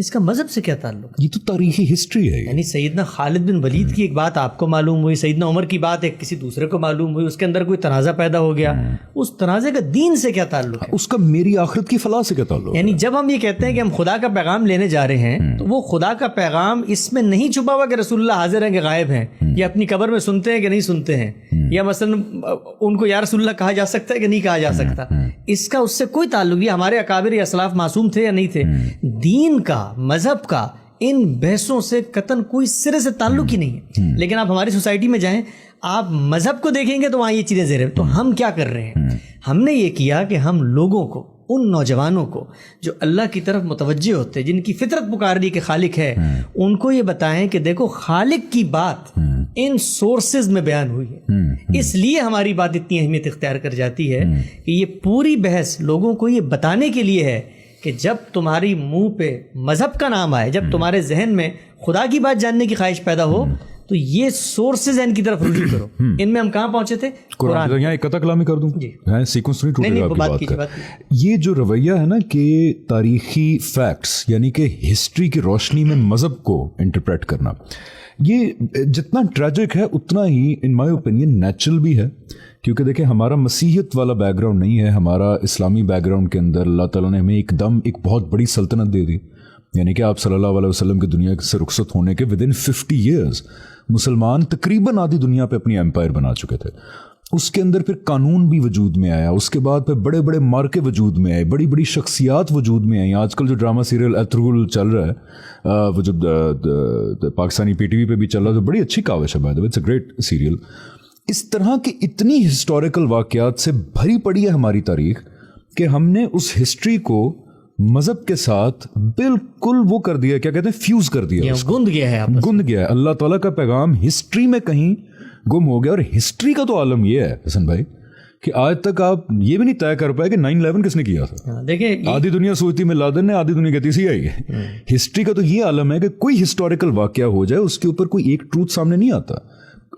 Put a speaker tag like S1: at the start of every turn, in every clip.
S1: اس کا مذہب سے کیا تعلق؟
S2: یہ تو تاریخی ہسٹری ہے.
S1: یعنی سیدنا خالد بن ولید کی ایک بات آپ کو معلوم ہوئی, سیدنا عمر کی بات ایک کسی دوسرے کو معلوم ہوئی, اس کے اندر کوئی تنازع پیدا ہو گیا, اس تنازع کا دین سے کیا تعلق ہے؟
S2: اس کا میری آخرت کی فلاح سے کیا تعلق ہے؟
S1: یعنی جب ہم یہ کہتے ہیں کہ ہم خدا کا پیغام لینے جا رہے ہیں تو وہ خدا کا پیغام اس میں نہیں چھپا ہوا کہ رسول اللہ حاضر ہیں کہ غائب ہیں, یا اپنی قبر میں سنتے ہیں کہ نہیں سنتے ہیں, یا مثلا ان کو یا رسول اللہ کہا جا سکتا ہے کہ نہیں کہا جا سکتا. اس کا اس سے کوئی تعلق نہیں. ہمارے اکابر یا اسلاف معصوم تھے یا نہیں تھے. دین کا, مذہب کا ان بحثوں سے قطعاً کوئی سرے سے تعلق ہی نہیں ہے. لیکن آپ ہماری سوسائٹی میں جائیں, آپ مذہب کو دیکھیں گے تو وہاں یہ چیزیں زیر. تو ہم کیا کر رہے ہیں؟ ہم نے یہ کیا کہ ہم لوگوں کو, ان نوجوانوں کو جو اللہ کی طرف متوجہ ہوتے ہیں, جن کی فطرت پکار دی کہ خالق ہے, ان کو یہ بتائیں کہ دیکھو خالق کی بات ان سورسز میں بیان ہوئی ہے. اس لیے ہماری بات اتنی اہمیت اختیار کر جاتی ہے کہ یہ پوری بحث لوگوں کو یہ بتانے کے لیے ہے کہ جب تمہاری منہ پہ مذہب کا نام آئے, جب تمہارے ذہن میں خدا کی بات جاننے کی خواہش پیدا ہو, تو یہ سورسز ہیں ان کی طرف رجوع کرو. ان میں ہم کہاں پہنچے تھے؟ قرآن.
S2: یہاں ایک قطع کلامی کر دوں, سیکوینس نہیں ٹوٹے گا آپ کی بات کا. یہ جو رویہ ہے نا کہ تاریخی فیکٹس یعنی کہ ہسٹری کی روشنی میں مذہب کو انٹرپریٹ کرنا, یہ جتنا ٹریجک ہے اتنا ہی ان مائی اوپینین نیچرل بھی ہے. کیونکہ دیکھیں ہمارا مسیحیت والا بیک گراؤنڈ نہیں ہے, ہمارا اسلامی بیک گراؤنڈ کے اندر اللہ تعالیٰ نے ہمیں ایک دم ایک بہت بڑی سلطنت دے دی. یعنی کہ آپ صلی اللہ علیہ وسلم کی دنیا سے رخصت ہونے کے ود ان 50 ایئرز مسلمان تقریباً آدھی دنیا پہ اپنی ایمپائر بنا چکے تھے. اس کے اندر پھر قانون بھی وجود میں آیا, اس کے بعد پھر بڑے بڑے مارکے وجود میں آئے, بڑی بڑی شخصیات وجود میں آئیں. آج کل جو ڈرامہ سیریل ایتھرول چل رہا ہے, وہ جو پاکستانی پی ٹی وی پہ بھی چل رہا ہے, تو بڑی اچھی کاوش ہے, by the way it's a great serial. اس طرح کی اتنی ہسٹوریکل واقعات سے بھری پڑی ہے ہماری تاریخ کہ ہم نے اس ہسٹری کو مذہب کے ساتھ بالکل وہ کر دیا, کیا کہتے ہیں, فیوز کر دیا,
S1: گند گیا ہے,
S2: گند گیا ہے. اللہ تعالیٰ کا پیغام ہسٹری میں کہیں گم ہو گیا. اور ہسٹری کا تو عالم یہ ہے حسن بھائی کہ آج تک آپ یہ بھی نہیں طے کر پائے کہ 9/11 کس نے کیا تھا.
S1: دیکھیں
S2: آدھی دنیا سوچتی میں لادن نے, آدھی دنیا کہتی CIA ہے. ہسٹری کا تو یہ عالم ہے کہ کوئی ہسٹوریکل واقعہ ہو جائے اس کے اوپر کوئی ایک ٹروتھ سامنے نہیں آتا.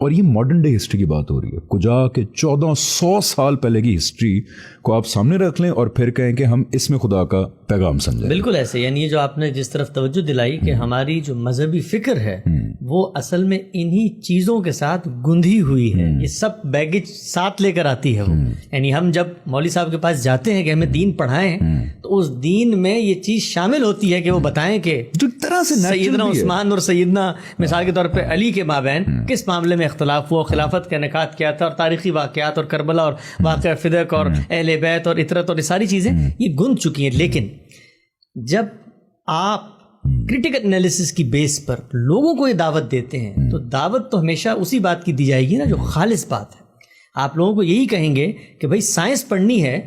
S2: اور یہ ماڈرن ڈے ہسٹری کی بات ہو رہی ہے, کجا کہ 1400 سال پہلے کی ہسٹری کو آپ سامنے رکھ لیں اور پھر کہیں کہ ہم اس میں خدا کا پیغام سمجھیں.
S1: بالکل ایسے. یعنی یہ جو آپ نے جس طرف توجہ دلائی کہ ہماری جو مذہبی فکر ہے وہ اصل میں انہی چیزوں کے ساتھ گندھی ہوئی ہے. یہ سب بیگیج ساتھ لے کر آتی ہے وہ. یعنی ہم جب مولوی صاحب کے پاس جاتے ہیں کہ ہمیں دین پڑھائیں تو اس دین میں یہ چیز شامل ہوتی ہے کہ وہ بتائیں کہ
S2: جو طرح سے
S1: سیدنا عثمان اور سیدنا مثال کے طور پہ علی کے مابین کس معاملے میں اختلاف ہوا, خلافت کا انعقاد کیا تھا, اور تاریخی واقعات اور کربلا اور واقعہ فدق اور اہل بیت اور اطرت اور یہ ساری چیزیں یہ گند چکی ہیں. لیکن جب آپ کریٹیکل انالیسس کی بیس پر لوگوں کو یہ دعوت دیتے ہیں تو دعوت تو ہمیشہ اسی بات کی دی جائے گی نا جو خالص بات ہے. آپ لوگوں کو یہی کہیں گے کہ بھائی سائنس پڑھنی ہے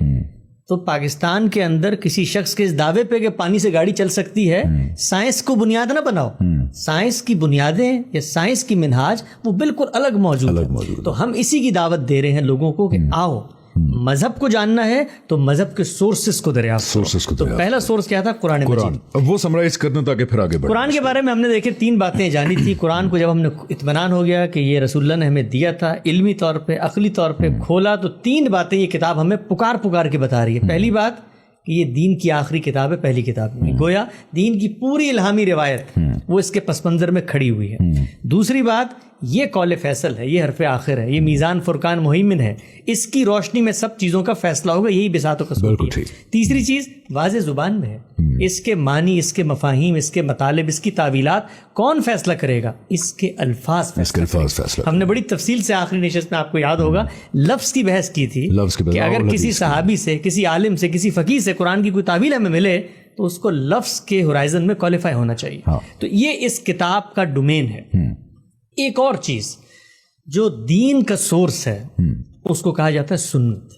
S1: تو پاکستان کے اندر کسی شخص کے اس دعوے پہ کہ پانی سے گاڑی چل سکتی ہے, سائنس کو بنیاد نہ بناؤ. سائنس کی بنیادیں یا سائنس کی منہاج وہ بالکل الگ موجود ہے. تو ہم اسی کی دعوت دے رہے ہیں لوگوں کو کہ آؤ مذہب کو جاننا ہے تو مذہب کے سورسز کو دریافت. تو پہلا سورس کیا تھا؟ قرآن مجید.
S2: اب وہ سمرائز کرنا تاکہ پھر آگے بڑھیں.
S1: قرآن کے بارے میں ہم نے دیکھے 3 باتیں جانی تھی. قرآن کو جب ہم نے اطمینان ہو گیا کہ یہ رسول اللہ نے ہمیں دیا تھا, علمی طور پہ عقلی طور پہ کھولا, تو 3 باتیں یہ کتاب ہمیں پکار کے بتا رہی ہے. پہلی بات کہ یہ دین کی آخری کتاب ہے, پہلی کتاب نہیں. گویا دین کی پوری الہامی روایت وہ اس کے پس منظر میں کھڑی ہوئی ہے. دوسری بات یہ قول فیصل ہے, یہ حرف آخر ہے, یہ میزان فرقان مہیمن ہے, اس کی روشنی میں سب چیزوں کا فیصلہ ہوگا, یہی بساط و قصور ہے. تیسری چیز واضح زبان میں ہے, اس کے معنی, اس کے مفاہیم, اس کے مطالب, اس کی تعویلات کون فیصلہ کرے گا؟ اس کے الفاظ فیصلہ. ہم نے بڑی تفصیل سے آخری نشست میں آپ کو یاد ہوگا لفظ کی بحث کی تھی کہ اگر کسی صحابی سے, کسی عالم سے, کسی فقیہ سے قرآن کی کوئی تعویل ہمیں ملے تو اس کو لفظ کے ہورائزن میں کوالیفائی ہونا چاہیے. تو یہ اس کتاب کا ڈومین ہے. ایک اور چیز جو دین کا سورس ہے اس کو کہا جاتا ہے سنت.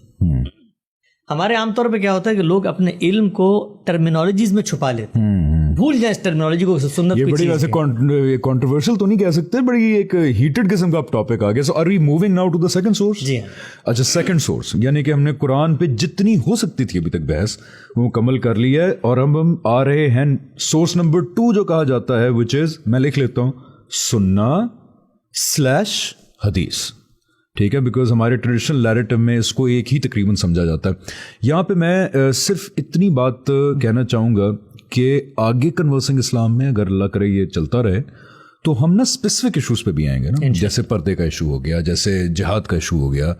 S1: ہمارے عام طور پہ کیا ہوتا ہے کہ لوگ اپنے علم کو ٹرمینالوجیز میں چھپا لیتے ہیں, بھول جائیں اس ٹرمینالوجی کو. سنت
S2: یہ بڑی ویسے کنٹروورشل تو نہیں کہہ سکتے, بڑی ایک ہیٹڈ قسم کا ٹاپک آ گیا. So are we moving now to the second source?
S1: جی
S2: اچھا, سیکنڈ سورس یعنی کہ ہم نے قرآن پہ جتنی ہو سکتی تھی ابھی تک بحث وہ مکمل کر لی ہے, اور ہم آ رہے ہیں سورس نمبر 2 جو کہا جاتا ہے, وچ از, میں لکھ لیتا ہوں, سنہ / حدیث. ٹھیک ہے, بیکاز ہمارے ٹریڈیشنل نیریٹو میں اس کو ایک ہی تقریباً سمجھا جاتا ہے. یہاں پہ میں صرف اتنی بات کہنا چاہوں گا کہ آگے کنورسنگ اسلام میں اگر اللہ کرے یہ چلتا رہے تو ہم نا اسپیسیفک ایشوز پہ بھی آئیں گے نا, جیسے پردے کا ایشو ہو گیا, جیسے جہاد کا ایشو ہو گیا,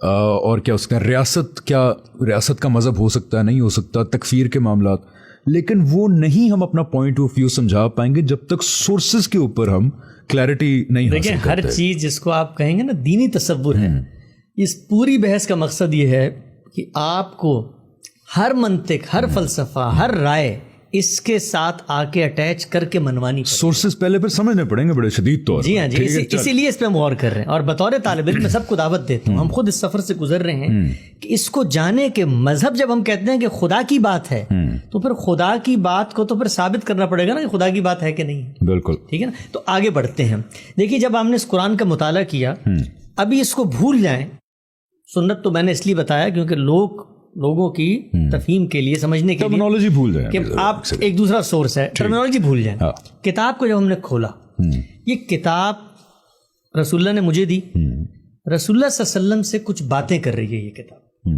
S2: اور کیا اس کا ریاست کا مذہب ہو سکتا ہے, نہیں ہو سکتا, تکفیر کے معاملات. لیکن وہ نہیں ہم اپنا پوائنٹ آف ویو سمجھا پائیں گے جب تک سورسز کے اوپر ہم کلیئرٹی نہیں حاصل کرتے.
S1: ہر چیز جس کو آپ کہیں گے نا دینی تصور ہے, اس پوری بحث کا مقصد یہ ہے کہ آپ کو ہر منطق, ہر فلسفہ, ہر رائے اس کے ساتھ آ کے اٹیچ کر کے منوانی پڑے.
S2: سورسز پہلے پھر سمجھنے پڑیں گے بڑے شدید طور.
S1: جی ہاں جی, اسی لیے اس پہ ہم غور کر رہے ہیں. اور بطور طالب علم میں سب کو دعوت دیتا ہوں, ہم خود اس سفر سے گزر رہے ہیں کہ اس کو جانے کے مذہب جب ہم کہتے ہیں کہ خدا کی بات ہے تو پھر خدا کی بات کو تو پھر ثابت کرنا پڑے گا نا کہ خدا کی بات ہے کہ نہیں. بالکل ٹھیک ہے نا. تو آگے بڑھتے ہیں. دیکھیے جب ہم نے اس قرآن کا مطالعہ کیا, ابھی اس کو بھول جائیں. سنت تو میں نے اس لیے بتایا کیونکہ لوگوں کی تفہیم کے لیے, سمجھنے کے لیے ٹرمینالوجی بھول جائیں کہ آپ ایک دوسرا سورس ہے, ٹرمینالوجی بھول جائیں. کتاب کو جب ہم نے کھولا, یہ کتاب رسول اللہ نے مجھے دی, رسول اللہ صلی اللہ علیہ وسلم سے کچھ باتیں کر رہی ہے یہ کتاب.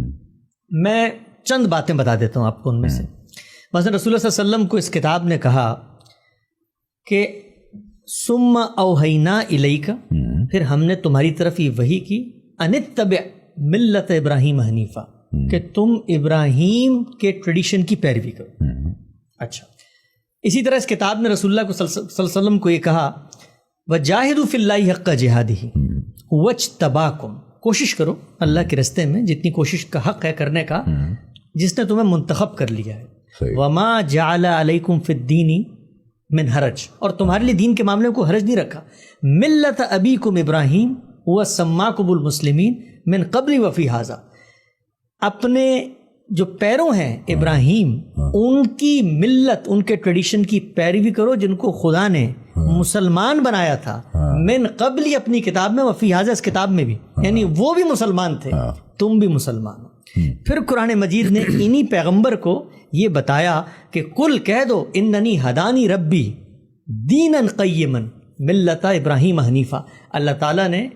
S1: میں چند باتیں بتا دیتا ہوں آپ کو ان میں سے. مثلا رسول اللہ صلی اللہ علیہ وسلم کو اس کتاب نے کہا کہ ثم اوحینا الیک, پھر ہم نے تمہاری طرف یہ وحی کی, ان اتبع ملت ابراہیم حنیفہ, کہ تم ابراہیم کے ٹریڈیشن کی پیروی کرو. اچھا, اسی طرح اس کتاب نے رسول اللہ صلی اللہ علیہ وسلم کو یہ کہا وَجَاهِدُوا فِي اللَّهِ حَقَّ جِهَادِهِ وَاجْتَبَاكُمْ, کوشش کرو اللہ کے راستے میں جتنی کوشش کا حق ہے کرنے کا, جس نے تمہیں منتخب کر لیا ہے. وَمَا جَعَلَ عَلَيْكُمْ فِي الدِّينِ مِنْ حَرَجٍ, اور تمہارے لیے دین کے معاملے کو حرج نہیں رکھا. مِلَّةَ أَبِيكُمْ إِبْرَاهِيمَ وَسَمَّاكُمُ الْمُسْلِمِينَ مِنْ قَبْلِ وَفِي هَذَا, اپنے جو پیروں ہیں ابراہیم, ان کی ملت, ان کے ٹریڈیشن کی پیروی کرو جن کو خدا نے مسلمان بنایا تھا من قبل, اپنی کتاب میں, وفی حاضر اس کتاب میں بھی, یعنی وہ بھی مسلمان تھے, تم بھی مسلمان ہو. پھر قرآن مجید نے انہی پیغمبر کو یہ بتایا کہ قل کہہ دو اننی ہدانی ربی دینا قیما ملت ابراہیم حنیفہ, اللہ تعالیٰ نے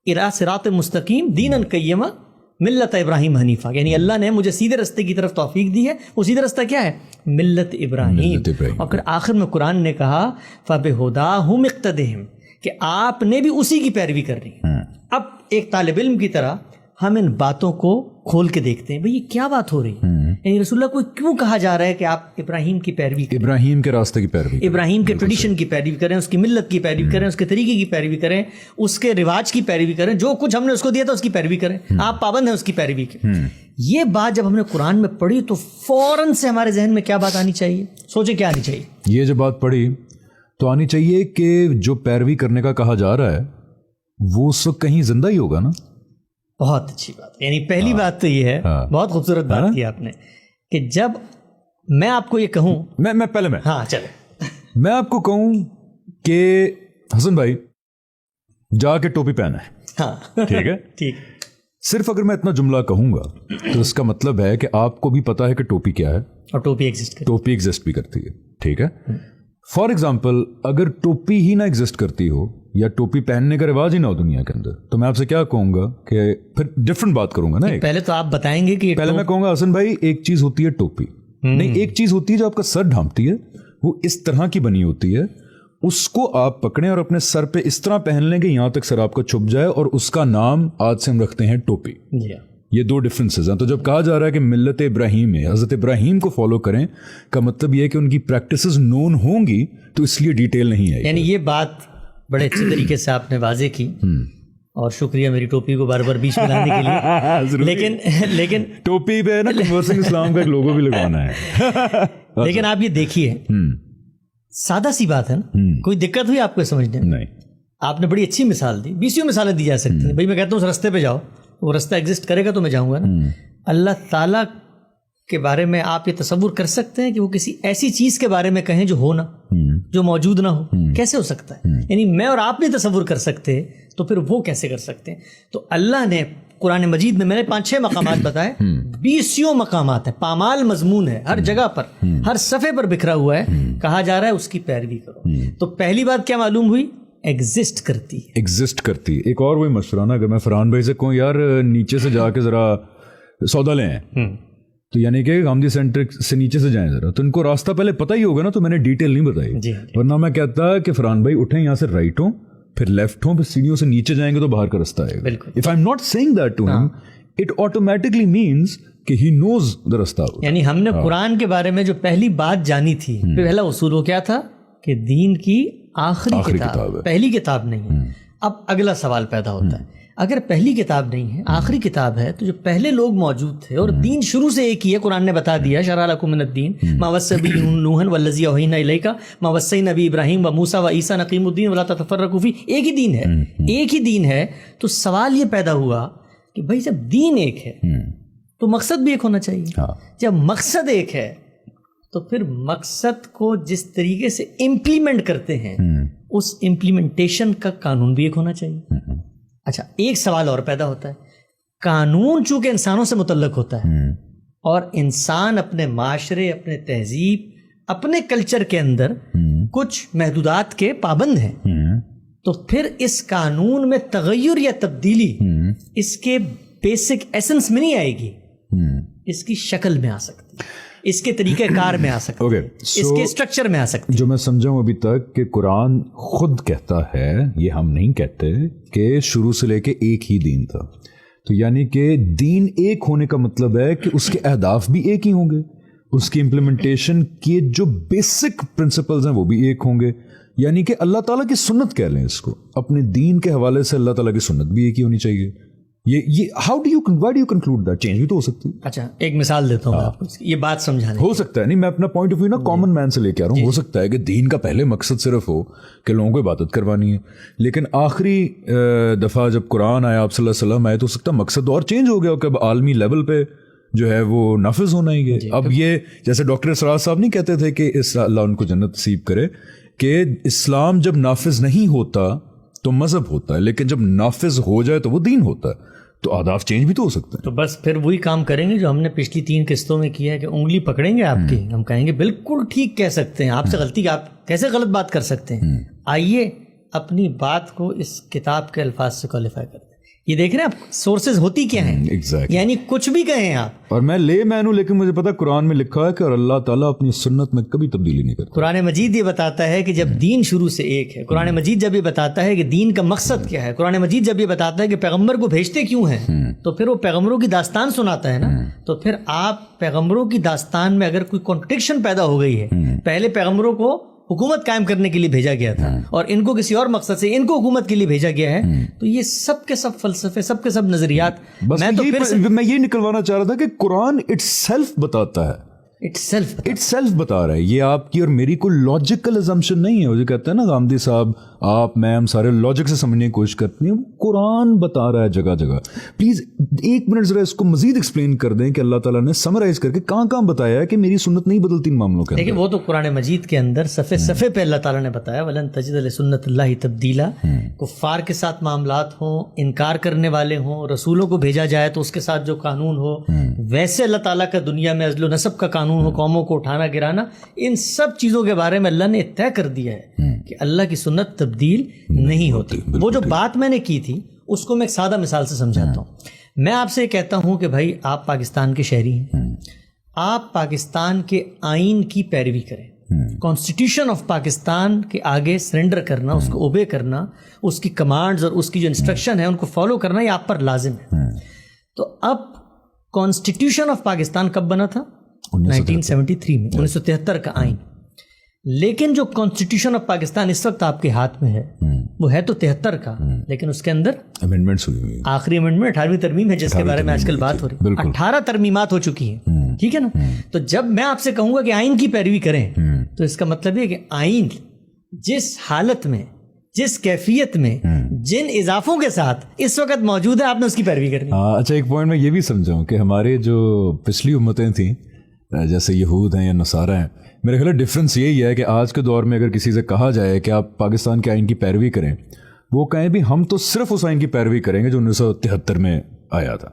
S1: الی صراط مستقیم دینا قیما ملت ابراہیم حنیفہ, یعنی اللہ نے مجھے سیدھے راستے کی طرف توفیق دی ہے. وہ سیدھا راستہ کیا ہے؟ ملت ابراہیم. اور پھر آخر میں قرآن نے کہا فَبِهُدَاهُمُ اقْتَدِهِمْ, کہ آپ نے بھی اسی کی پیروی کرنی ہے. اب ایک طالب علم کی طرح ہم ان باتوں کو کھول کے دیکھتے ہیں, بھئی یہ کیا بات ہو رہی ہے, یعنی رسول اللہ کو کیوں کہا جا رہا ہے کہ آپ ابراہیم کی پیروی کریں,
S2: ابراہیم کے راستے کی پیروی,
S1: ابراہیم کے ٹریڈیشن کی پیروی کریں, اس کی ملت کی پیروی کریں, اس کے طریقے کی پیروی کریں, اس کے رواج کی پیروی کریں, جو کچھ ہم نے اس کو دیا تھا اس کی پیروی کریں, آپ پابند ہیں اس کی پیروی کی. یہ بات جب ہم نے قرآن میں پڑھی تو فوراً سے ہمارے ذہن میں کیا بات آنی چاہیے؟ سوچیں کیا آنی چاہیے؟
S2: یہ جو بات پڑھی تو آنی چاہیے کہ جو پیروی کرنے کا کہا جا رہا ہے وہ اس وقت کہیں زندہ ہی ہوگا نا.
S1: بہت اچھی بات. یعنی پہلی بات تو یہ ہے, بہت خوبصورت بات کی آپ نے, کہ جب میں آپ کو یہ کہوں,
S2: میں پہلے
S1: ہاں چلے,
S2: میں آپ کو کہوں کہ حسن بھائی جا کے ٹوپی پہنا ہے,
S1: ہاں
S2: ٹھیک ہے,
S1: ٹھیک,
S2: صرف اگر میں اتنا جملہ کہوں گا تو اس کا مطلب ہے کہ آپ کو بھی پتا ہے کہ ٹوپی کیا ہے,
S1: اور ٹوپی ایگزسٹ
S2: بھی کرتی ہے, ٹھیک ہے. فار ایگزامپل اگر ٹوپی ہی نہ ایگزسٹ کرتی ہو یا ٹوپی پہننے کا رواج ہی نہ ہو دنیا کے اندر, تو میں آپ سے کیا کہوں گا کہ پھر ڈفرنٹ بات کروں گا نا.
S1: پہلے تو آپ بتائیں گے کہ
S2: پہلے میں کہوں گا حسن بھائی ایک چیز ہوتی ہے ٹوپی, نہیں ایک چیز ہوتی ہے جو آپ کا سر ڈھانپتی ہے, وہ اس طرح کی بنی ہوتی ہے, اس کو آپ پکڑیں اور اپنے سر پہ اس طرح پہن لیں گے یہاں تک سر آپ کا چھپ جائے, اور اس کا نام آج سے ہم رکھتے ہیں ٹوپی. یہ دو ڈفرینسز ہیں. تو جب کہا جا رہا ہے کہ ملت ابراہیم ہے, حضرت ابراہیم کو فالو کریں, کا مطلب یہ ہے کہ ان کی پریکٹسز نون ہوں گی, تو اس لیے ڈیٹیل نہیں آئی.
S1: یعنی یہ بات بڑے اچھے طریقے سے آپ نے واضح کی, اور شکریہ میری ٹوپی کو بار بار بیچ میں لانے کے لیے. لیکن
S2: ٹوپی پہ نا کنورسنگ اسلام کا ایک لوگو بھی لگوانا ہے.
S1: لیکن آپ یہ دیکھیے, سادہ سی بات ہے نا, کوئی دقت ہوئی آپ کو سمجھنے میں؟
S2: نہیں.
S1: آپ نے بڑی اچھی مثال دی, 20 مثالیں دی جا سکتی ہیں. بھائی میں کہتا ہوں اس رستے پہ جاؤ, وہ رستہ ایگزسٹ کرے گا تو میں جاؤں گا نا. اللہ تعالیٰ کے بارے میں آپ یہ تصور کر سکتے ہیں کہ وہ کسی ایسی چیز کے بارے میں کہیں جو ہو نا, جو موجود نہ ہو؟ کیسے ہو سکتا ہے؟ یعنی میں اور آپ نہیں تصور کر سکتے, تو پھر وہ کیسے کر سکتے ہیں؟ تو اللہ نے قرآن مجید میں نے 5-6 مقامات بتائے, 20 مقامات ہیں, پامال مضمون ہے, ہر جگہ پر, ہر صفحے پر بکھرا ہوا ہے, کہا جا رہا ہے اس کی پیروی کرو. تو پہلی بات کیا معلوم ہوئی؟ ایگزسٹ کرتی. ایک اور وہی مشورہ نا, اگر میں فرحان بھائی سے کہوں یار نیچے سے جا کے ذرا سودا لیں,
S2: تو یعنی کہ گاندھی سینٹر سے نیچے سے جائیں ذرا, تو ان کو راستہ پہلے پتہ ہی ہوگا نا, تو میں نے ڈیٹیل نہیں بتائی, ورنہ میں کہتا کہ فرحان بھائی اٹھیں یہاں سے رائٹ ہوں, پھر لیفٹ ہوں, پھر سیڑھیوں سے نیچے جائیں گے تو باہر کا رستہ آئے گا. If I am not seeing that to him, it automatically means کہ ہی نوز دا رستہ.
S1: یعنی ہم نے قرآن کے بارے میں جو پہلی بات جانی تھی, پہلا اصول وہ کیا تھا کہ دین کی آخری کتاب, پہلی کتاب نہیں ہے. اب اگلا سوال پیدا ہوتا ہے, اگر پہلی کتاب نہیں ہے, آخری کتاب ہے, تو جو پہلے لوگ موجود تھے اور دین شروع سے ایک ہی ہے, قرآن نے بتا دیا شرع لکم من الدین ما وصی به نوح والذی اوحینا الیک ما وصینا به ابراہیم وموسیٰ وعیسیٰ ان اقیموا الدین ولا تتفرقوا فیہ. ایک ہی دین ہے, ایک ہی دین ہے. تو سوال یہ پیدا ہوا کہ بھائی جب دین ایک ہے تو مقصد بھی ایک ہونا چاہیے. جب مقصد ایک ہے تو پھر مقصد کو جس طریقے سے امپلیمنٹ کرتے ہیں اس امپلیمنٹیشن کا قانون بھی ایک ہونا چاہیے. اچھا, ایک سوال اور پیدا ہوتا ہے, قانون چونکہ انسانوں سے متعلق ہوتا ہے اور انسان اپنے معاشرے, اپنے تہذیب, اپنے کلچر کے اندر کچھ محدودات کے پابند ہیں, تو پھر اس قانون میں تغیر یا تبدیلی اس کے بیسک ایسنس میں نہیں آئے گی, اس کی شکل میں آ سکتی, اس کے طریقہ کار میں آ سکتی, اس کے اسٹرکچر میں آ سکتی.
S2: جو میں سمجھا ہوں ابھی تک کہ قرآن خود کہتا ہے, یہ ہم نہیں کہتے, کہ شروع سے لے کے ایک ہی دین تھا. تو یعنی کہ دین ایک ہونے کا مطلب ہے کہ اس کے اہداف بھی ایک ہی ہوں گے, اس کی امپلیمنٹیشن کے جو بیسک پرنسپلز ہیں وہ بھی ایک ہوں گے. یعنی کہ اللہ تعالیٰ کی سنت کہہ لیں اس کو, اپنے دین کے حوالے سے اللہ تعالیٰ کی سنت بھی ایک ہی ہونی چاہیے. یہ why do you conclude that? Change بھی تو ہو سکتی ہے.
S1: اچھا, ایک مثال دیتا ہوں آپ کو یہ بات سمجھانے.
S2: ہو سکتا ہے, نہیں میں اپنا پوائنٹ آف ویو نا کامن مین سے لے کے آ رہا ہوں. ہو سکتا ہے کہ دین کا پہلے مقصد صرف ہو کہ لوگوں کو عبادت کروانی ہے, لیکن آخری دفعہ جب قرآن آیا, آپ صلی اللہ علیہ وسلم آئے, تو ہو سکتا ہے مقصد اور چینج ہو گیا کہ اب عالمی لیول پہ جو ہے وہ نافذ ہونا ہی ہے. اب یہ جیسے ڈاکٹر اسرار صاحب نہیں کہتے تھے کہ اللہ ان کو جنت نصیب کرے, کہ اسلام جب نافذ نہیں ہوتا تو مذہب ہوتا ہے, لیکن جب نافذ ہو جائے تو وہ دین ہوتا ہے. تو آداب چینج بھی تو ہو سکتے ہیں.
S1: تو بس پھر وہی کام کریں گے جو ہم نے پچھلی 3 قسطوں میں کیا ہے, کہ انگلی پکڑیں گے آپ کی, ہم کہیں گے بالکل ٹھیک کہہ سکتے ہیں, آپ سے غلطی, آپ کیسے غلط بات کر سکتے ہیں, آئیے اپنی بات کو اس کتاب کے الفاظ سے کوالیفائی کرتے ہیں. یہ دیکھ رہے ہیں آپ سورسز ہوتی کیا ہیں, یعنی کچھ بھی کہیں آپ.
S2: اور میں لے میں ہوں, لیکن مجھے پتا قرآن میں لکھا ہے کہ اور اللہ تعالیٰ اپنی سنت میں کبھی تبدیلی نہیں کرتا.
S1: قرآن مجید یہ بتاتا ہے کہ جب دین شروع سے ایک ہے, قرآن مجید جب یہ بتاتا ہے کہ دین کا مقصد کیا ہے, قرآن مجید جب یہ بتاتا ہے کہ پیغمبر کو بھیجتے کیوں ہیں, تو پھر وہ پیغمبروں کی داستان سناتا ہے نا. تو پھر آپ پیغمبروں کی داستان میں اگر کوئی کانٹرڈکشن پیدا ہو گئی ہے, پہلے پیغمبروں کو حکومت قائم کرنے کے لیے بھیجا گیا تھا اور ان کو کسی اور مقصد سے ان کو حکومت کے لیے بھیجا گیا ہے, تو یہ سب کے سب فلسفے, سب کے سب نظریات.
S2: میں یہ نکلوانا چاہ رہا تھا کہ قرآن اٹس سیلف بتاتا ہے, اٹ سیلف بتا رہا ہے. یہ آپ کی اور میری کوئی لاجیکل ازمپشن نہیں ہے. وہ جو کہتے ہیں نا گاندھی صاحب, آپ میں ہم سارے لاجک سے سمجھنے کی کوشش کرتے ہیں, قرآن بتا رہا ہے جگہ جگہ. پلیز ایک منٹ ذرا اس کو مزید ایکسپلین کر دیں کہ اللہ تعالیٰ نے سمرائز کر کے کہاں کہاں بتایا ہے کہ میری سنت نہیں بدلتی ان معاملوں کے.
S1: لیکن وہ تو قرآن مجید کے اندر صفحے پہ اللہ تعالیٰ نے بتایا, ولن تجد لسنت اللہ تبدیلا. کفار کے ساتھ معاملات ہوں, انکار کرنے والے ہوں, رسولوں کو بھیجا جائے تو اس کے ساتھ جو قانون ہو, ویسے اللہ تعالیٰ کا دنیا میں عزل و نسب کا قانون ہو, قوموں کو اٹھانا گرانا, ان سب چیزوں کے بارے میں اللہ نے طے کر دیا ہے کہ اللہ کی سنت تبدیل نہیں ہوتی. وہ جو بات میں نے کی تھی اس کو میں ایک سادہ مثال سے سمجھاتا ہوں. میں آپ سے کہتا ہوں کہ بھائی آپ پاکستان کے شہری ہیں, آپ پاکستان کے آئین کی پیروی کریں, کانسٹیٹیوشن آف پاکستان کے آگے سرنڈر کرنا, اس کو اوبے کرنا, اس کی کمانڈز اور اس کی جو انسٹرکشن ہے ان کو فالو کرنا, یہ آپ پر لازم ہے. تو اب کانسٹیٹیوشن آف پاکستان کب بنا تھا؟ 1973 میں, 1973 کا آئین. لیکن جو کانسٹیٹیوشن آف پاکستان اس وقت آپ کے ہاتھ میں ہے وہ ہے تو 73 کا, لیکن اس کے اندر
S2: امینڈمنٹس ہوئی ہوئی,
S1: آخری امینڈمنٹ 18ویں ترمیم ہے جس کے بارے میں آج کل بات ہو رہی ہے. 18 ترمیمات ہو چکی ہیں, ٹھیک ہے نا. تو جب میں آپ سے کہوں گا کہ آئین کی پیروی کریں, تو اس کا مطلب یہ کہ آئین جس حالت میں, جس کیفیت میں, جن اضافوں کے ساتھ اس وقت موجود ہے, آپ نے اس کی پیروی کرنی.
S2: اچھا, ایک پوائنٹ میں یہ بھی سمجھاؤں کہ ہمارے جو پچھلی امتیں تھیں جیسے یہود ہیں یا نصارہ ہیں, میرے خیال ڈفرینس یہی ہے کہ آج کے دور میں اگر کسی سے کہا جائے کہ آپ پاکستان کے آئین کی پیروی کریں, وہ کہیں بھی ہم تو صرف اس آئین کی پیروی کریں گے جو 1973 میں آیا تھا.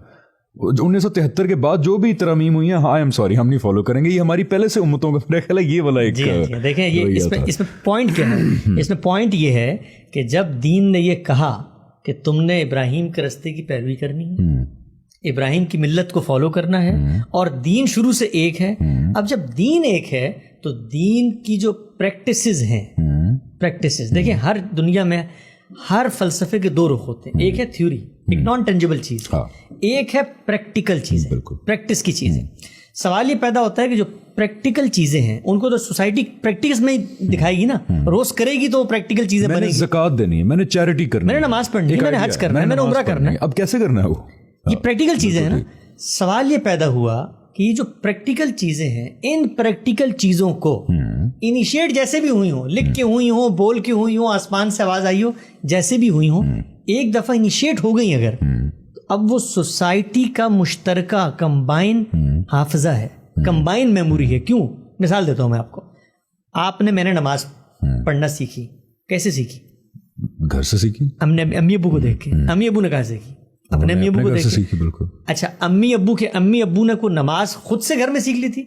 S2: 1973 کے بعد جو بھی ترامیم ہوئی ہیں, آئی ایم سوری, ہم نہیں فالو کریں گے, یہ ہماری پہلے سے امتوں کا میرے خیال ہے یہ والا ایک.
S1: دیکھیں یہ اس میں پوائنٹ کیا ہے, اس میں پوائنٹ یہ ہے کہ جب دین نے یہ کہا کہ تم نے ابراہیم کے رستے کی پیروی کرنی ہے, ابراہیم کی ملت کو فالو کرنا ہے اور دین شروع سے ایک ہے. اب جب دین ایک ہے تو دین کی جو پریکٹسز ہیں، پریکٹسز دیکھیں ہر دنیا میں ہر فلسفے کے دو رخ ہوتے ہیں. ایک ہے تھیوری، ایک نان ٹینجیبل چیز، ایک ہے پریکٹیکل چیزیں، پریکٹس کی چیزیں. سوال یہ پیدا ہوتا ہے کہ جو پریکٹیکل چیزیں ہیں ان کو تو سوسائٹی پریکٹس میں ہی دکھائے گی نا، روز کرے گی تو وہ پریکٹیکل چیزیں بنے گی.
S2: زکوٰۃ دینی ہے، میں نے چیریٹی کرنی ہے،
S1: میں نے نماز پڑھنی ہے، میں نے حج کرنا ہے، میں نے عمرہ کرنا ہے.
S2: اب کیسے کرنا ہے وہ؟
S1: یہ پریکٹیکل چیزیں ہیں نا. سوال یہ پیدا ہوا کہ یہ جو پریکٹیکل چیزیں ہیں، ان پریکٹیکل چیزوں کو انیشیٹ جیسے بھی ہوئی ہوں، لکھ کے ہوئی ہوں، بول کے ہوئی ہوں، آسمان سے آواز آئی ہو، جیسے بھی ہوئی ہوں، ایک دفعہ انیشیٹ ہو گئی اگر، اب وہ سوسائٹی کا مشترکہ کمبائن حافظہ ہے، کمبائن میموری ہے. کیوں؟ مثال دیتا ہوں میں آپ کو. میں نے نماز پڑھنا سیکھی. کیسے سیکھی؟
S2: گھر سے سیکھی.
S1: ہم نے امی ابو کو دیکھ کے. امی ابو نے کہاں سیکھی؟ اپنے امی ابو کو دیکھ کے.
S2: بالکل.
S1: اچھا، امی ابو نے کوئی نماز خود سے گھر میں سیکھ لی تھی؟